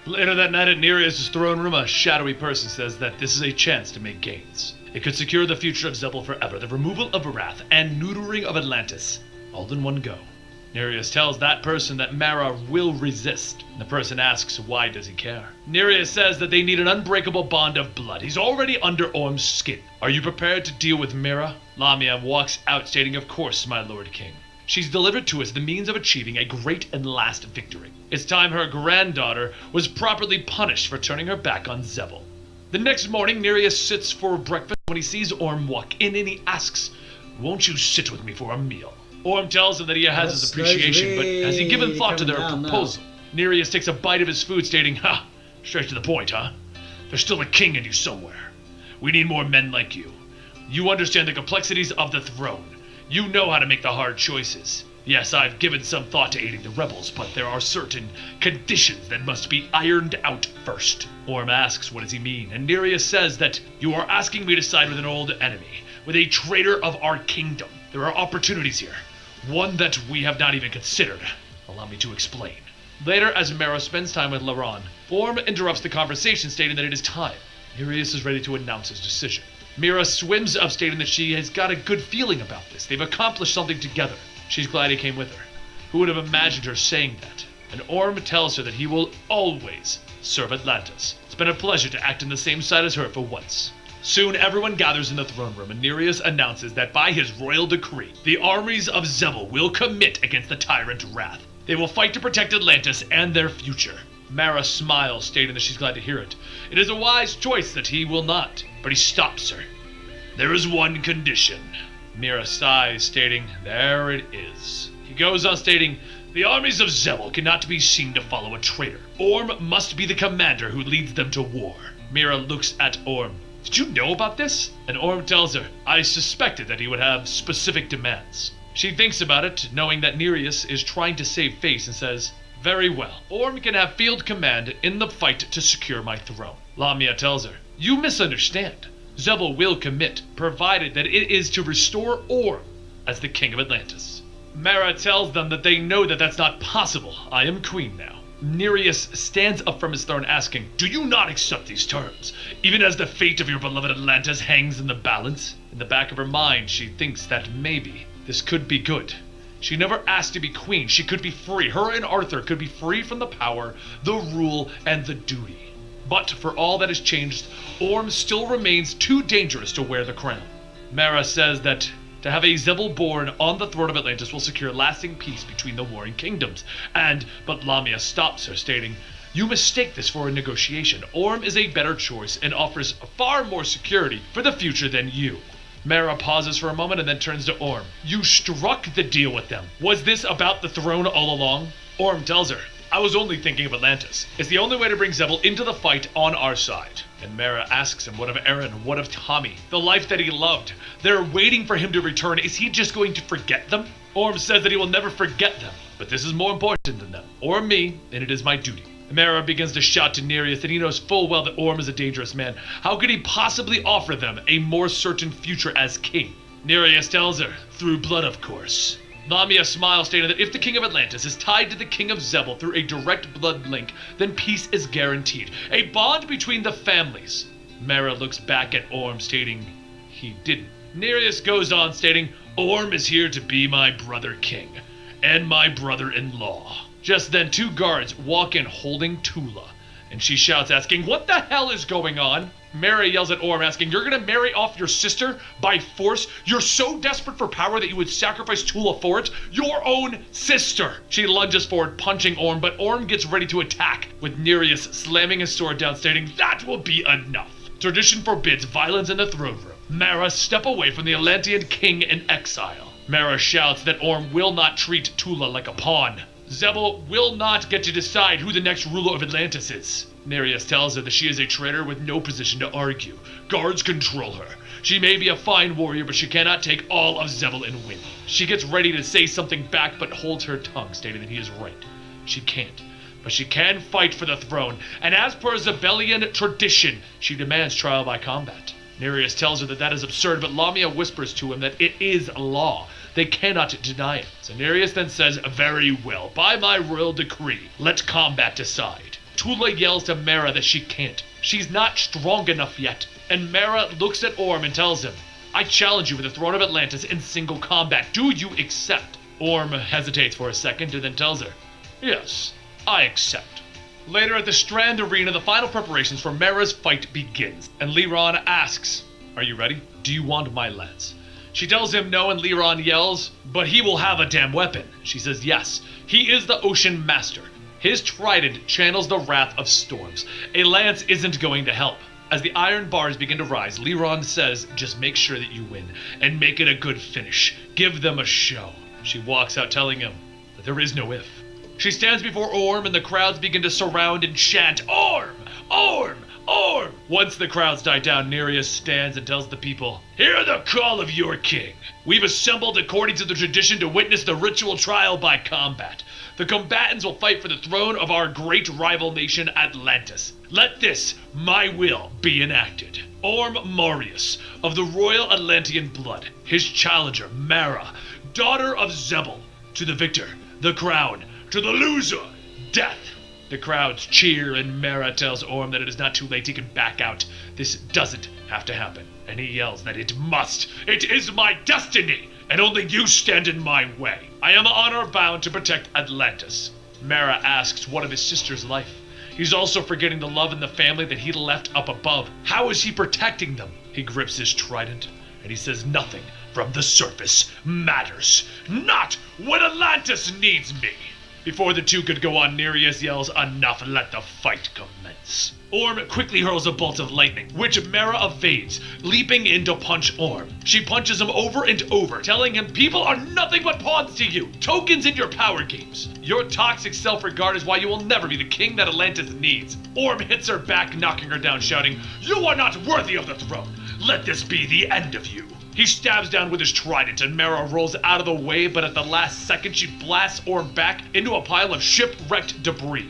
Later that night at Nereus' throne room, a shadowy person says that this is a chance to make gains. It could secure the future of Zebel forever, the removal of Wrath, and neutering of Atlantis, all in one go. Nereus tells that person that Mara will resist. The person asks, why does he care? Nereus says that they need an unbreakable bond of blood. He's already under Orm's skin. Are you prepared to deal with Mira? Lamia walks out stating, of course, my lord king. She's delivered to us the means of achieving a great and last victory. It's time her granddaughter was properly punished for turning her back on Zebel. The next morning, Nereus sits for breakfast when he sees Orm walk in and he asks, won't you sit with me for a meal? Orm tells him that he has his appreciation, but has he given thought to their proposal? Nereus takes a bite of his food stating, ha, straight to the point, huh? There's still a king in you somewhere. We need more men like you. You understand the complexities of the throne. You know how to make the hard choices. Yes, I've given some thought to aiding the rebels, but there are certain conditions that must be ironed out first. Orm asks, what does he mean? And Nereus says that you are asking me to side with an old enemy, with a traitor of our kingdom. There are opportunities here, one that we have not even considered. Allow me to explain. Later, as Mara spends time with Laron, Orm interrupts the conversation, stating that it is time. Nereus is ready to announce his decision. Mira swims up, stating that she has got a good feeling about this. They've accomplished something together. She's glad he came with her. Who would have imagined her saying that? And Orm tells her that he will always serve Atlantis. It's been a pleasure to act on the same side as her for once. Soon everyone gathers in the throne room, and Nereus announces that by his royal decree, the armies of Zebel will commit against the tyrant Wrath. They will fight to protect Atlantis and their future. Mara smiles, stating that she's glad to hear it. It is a wise choice that he will not, but he stops her. There is one condition. Mira sighs, stating, there it is. He goes on stating, the armies of Zebel cannot be seen to follow a traitor. Orm must be the commander who leads them to war. Mira looks at Orm. Did you know about this? And Orm tells her, I suspected that he would have specific demands. She thinks about it, knowing that Nereus is trying to save face, and says, very well. Orm can have field command in the fight to secure my throne. Lamia tells her, you misunderstand. Zebel will commit, provided that it is to restore Orm as the king of Atlantis. Mara tells them that they know that that's not possible. I am queen now. Nereus stands up from his throne asking, do you not accept these terms, even as the fate of your beloved Atlantis hangs in the balance? In the back of her mind, she thinks that maybe this could be good. She never asked to be queen. She could be free. Her and Arthur could be free from the power, the rule, and the duty. But for all that has changed, Orm still remains too dangerous to wear the crown. Mara says that to have a Zebel born on the throne of Atlantis will secure lasting peace between the warring kingdoms. But Lamia stops her, stating, you mistake this for a negotiation. Orm is a better choice and offers far more security for the future than you. Mara pauses for a moment and then turns to Orm. You struck the deal with them. Was this about the throne all along? Orm tells her, I was only thinking of Atlantis. It's the only way to bring Zebel into the fight on our side. And Mara asks him, what of Aaron? What of Tommy? The life that he loved. They're waiting for him to return. Is he just going to forget them? Orm says that he will never forget them. But this is more important than them, or me, and it is my duty. Mara begins to shout to Nereus that he knows full well that Orm is a dangerous man. How could he possibly offer them a more certain future as king? Nereus tells her, through blood, of course. Lamia smiles, stating that if the king of Atlantis is tied to the king of Zebel through a direct blood link, then peace is guaranteed. A bond between the families. Mara looks back at Orm, stating, he didn't. Nereus goes on, stating, Orm is here to be my brother king, and my brother-in-law. Just then, two guards walk in holding Tula, and she shouts, asking, what the hell is going on? Mara yells at Orm, asking, you're gonna marry off your sister by force? You're so desperate for power that you would sacrifice Tula for it? Your own sister! She lunges forward, punching Orm, but Orm gets ready to attack, with Nereus slamming his sword down, stating, that will be enough. Tradition forbids violence in the throne room. Mara, step away from the Atlantean king in exile. Mara shouts that Orm will not treat Tula like a pawn. Zebel will not get to decide who the next ruler of Atlantis is. Nereus tells her that she is a traitor with no position to argue. Guards control her. She may be a fine warrior, but she cannot take all of Zebel and win. She gets ready to say something back, but holds her tongue, stating that he is right. She can't. But she can fight for the throne, and as per Zebelian tradition, she demands trial by combat. Nereus tells her that that is absurd, but Lamia whispers to him that it is law. They cannot deny it. So Nereus then says, very well, by my royal decree, let combat decide. Tula yells to Mara that she can't. She's not strong enough yet. And Mara looks at Orm and tells him, I challenge you for the throne of Atlantis in single combat. Do you accept? Orm hesitates for a second and then tells her, yes, I accept. Later at the Strand Arena, the final preparations for Mara's fight begins. And Liron asks, are you ready? Do you want my lance? She tells him no, and Liron yells, but he will have a damn weapon. She says yes. He is the Ocean Master. His trident channels the wrath of storms. A lance isn't going to help. As the iron bars begin to rise, Liron says, just make sure that you win, and make it a good finish. Give them a show. She walks out telling him that there is no if. She stands before Orm, and the crowds begin to surround and chant, Orm! Orm! Orm! Once the crowds die down, Nereus stands and tells the people, hear the call of your king. We've assembled according to the tradition to witness the ritual trial by combat. The combatants will fight for the throne of our great rival nation, Atlantis. Let this, my will, be enacted. Orm Marius, of the royal Atlantean blood, his challenger, Mara, daughter of Zebel, to the victor, the crown, to the loser, death. The crowds cheer, and Mara tells Orm that it is not too late, he can back out. This doesn't have to happen. And he yells that it must. It is my destiny, and only you stand in my way. I am honor bound to protect Atlantis. Mara asks what of his sister's life. He's also forgetting the love and the family that he left up above. How is he protecting them? He grips his trident, and he says nothing from the surface matters. Not when Atlantis needs me. Before the two could go on, Nereus yells, enough, let the fight commence. Orm quickly hurls a bolt of lightning, which Mara evades, leaping in to punch Orm. She punches him over and over, telling him people are nothing but pawns to you, tokens in your power games. Your toxic self-regard is why you will never be the king that Atlantis needs. Orm hits her back, knocking her down, shouting, you are not worthy of the throne. Let this be the end of you. He stabs down with his trident, and Mara rolls out of the way, but at the last second she blasts Orm back into a pile of shipwrecked debris.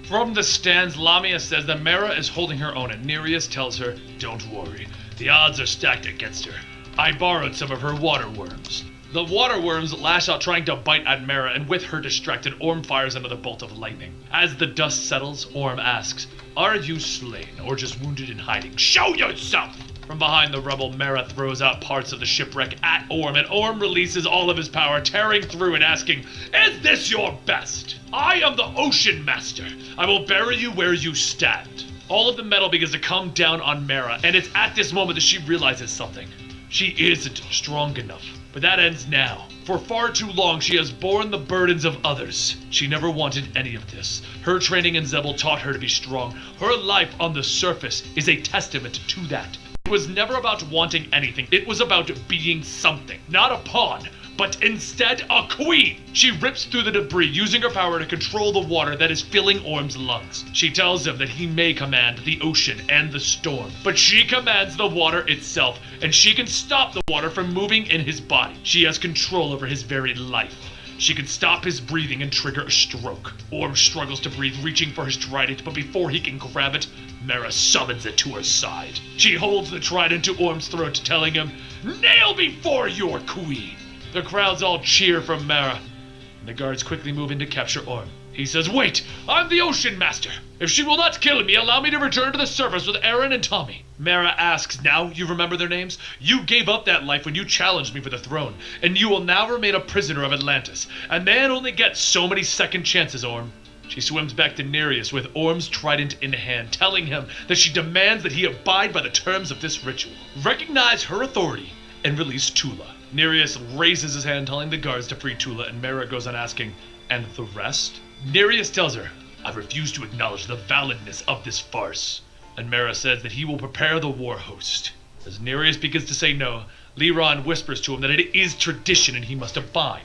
From the stands, Lamia says that Mara is holding her own, and Nereus tells her, don't worry, the odds are stacked against her. I borrowed some of her water worms. The water worms lash out trying to bite at Mara, and with her distracted, Orm fires another bolt of lightning. As the dust settles, Orm asks, are you slain, or just wounded in hiding? Show yourself! From behind the rubble, Mara throws out parts of the shipwreck at Orm, and Orm releases all of his power, tearing through and asking, is this your best? I am the Ocean Master. I will bury you where you stand. All of the metal begins to come down on Mara, and it's at this moment that she realizes something. She isn't strong enough. But that ends now. For far too long, she has borne the burdens of others. She never wanted any of this. Her training in Zebel taught her to be strong. Her life on the surface is a testament to that. It was never about wanting anything. It was about being something. Not a pawn, but instead a queen. She rips through the debris, using her power to control the water that is filling Orm's lungs. She tells him that he may command the ocean and the storm, but she commands the water itself, and she can stop the water from moving in his body. She has control over his very life. She can stop his breathing and trigger a stroke. Orm struggles to breathe, reaching for his trident, but before he can grab it, Mara summons it to her side. She holds the trident to Orm's throat, telling him, kneel before your queen. The crowds all cheer for Mara, and the guards quickly move in to capture Orm. He says, wait, I'm the Ocean Master. If she will not kill me, allow me to return to the surface with Aaron and Tommy. Mara asks, now you remember their names? You gave up that life when you challenged me for the throne, and you will now remain a prisoner of Atlantis. A man only gets so many second chances, Orm. She swims back to Nereus with Orm's trident in hand, telling him that she demands that he abide by the terms of this ritual. Recognize her authority and release Tula. Nereus raises his hand, telling the guards to free Tula, and Mara goes on asking, and the rest? Nereus tells her, I refuse to acknowledge the validness of this farce. And Mara says that he will prepare the war host. As Nereus begins to say no, Liron whispers to him that it is tradition and he must abide.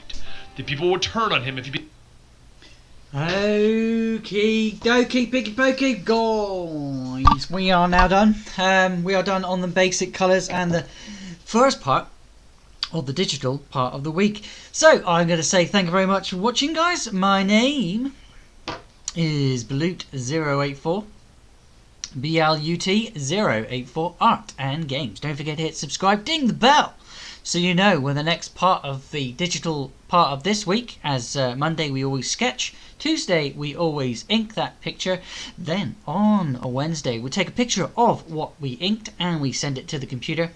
The people will turn on him if he Okie dokie, picky pokey, guys. We are now done. We are done on the basic colours and the first part of the digital part of the week. So I'm going to say thank you very much for watching, guys. My name is Balut084. BLUT084 Art and Games. Don't forget to hit subscribe, ding the bell, so you know when the next part of the digital part of this week, as Monday we always sketch, Tuesday we always ink that picture, then on a Wednesday we take a picture of what we inked and we send it to the computer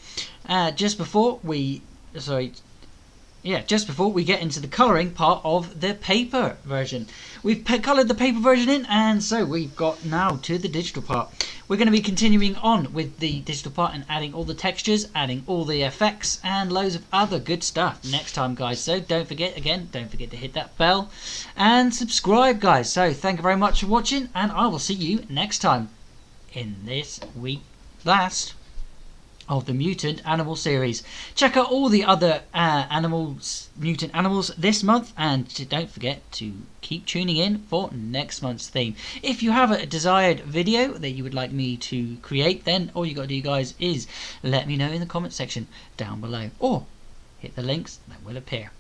just before we get into the colouring part of the paper version. We've coloured the paper version in, and so we've got now to the digital part. We're going to be continuing on with the digital part and adding all the textures, adding all the effects, and loads of other good stuff next time, guys. So don't forget to hit that bell and subscribe, guys. So thank you very much for watching, and I will see you next time in this week last of the Mutant Animal series. Check out all the other mutant animals this month, and don't forget to keep tuning in for next month's theme. If you have a desired video that you would like me to create, then all you got to do, guys, is let me know in the comment section down below, or hit the links that will appear.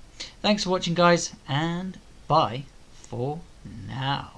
Thanks for watching, guys, and bye for now.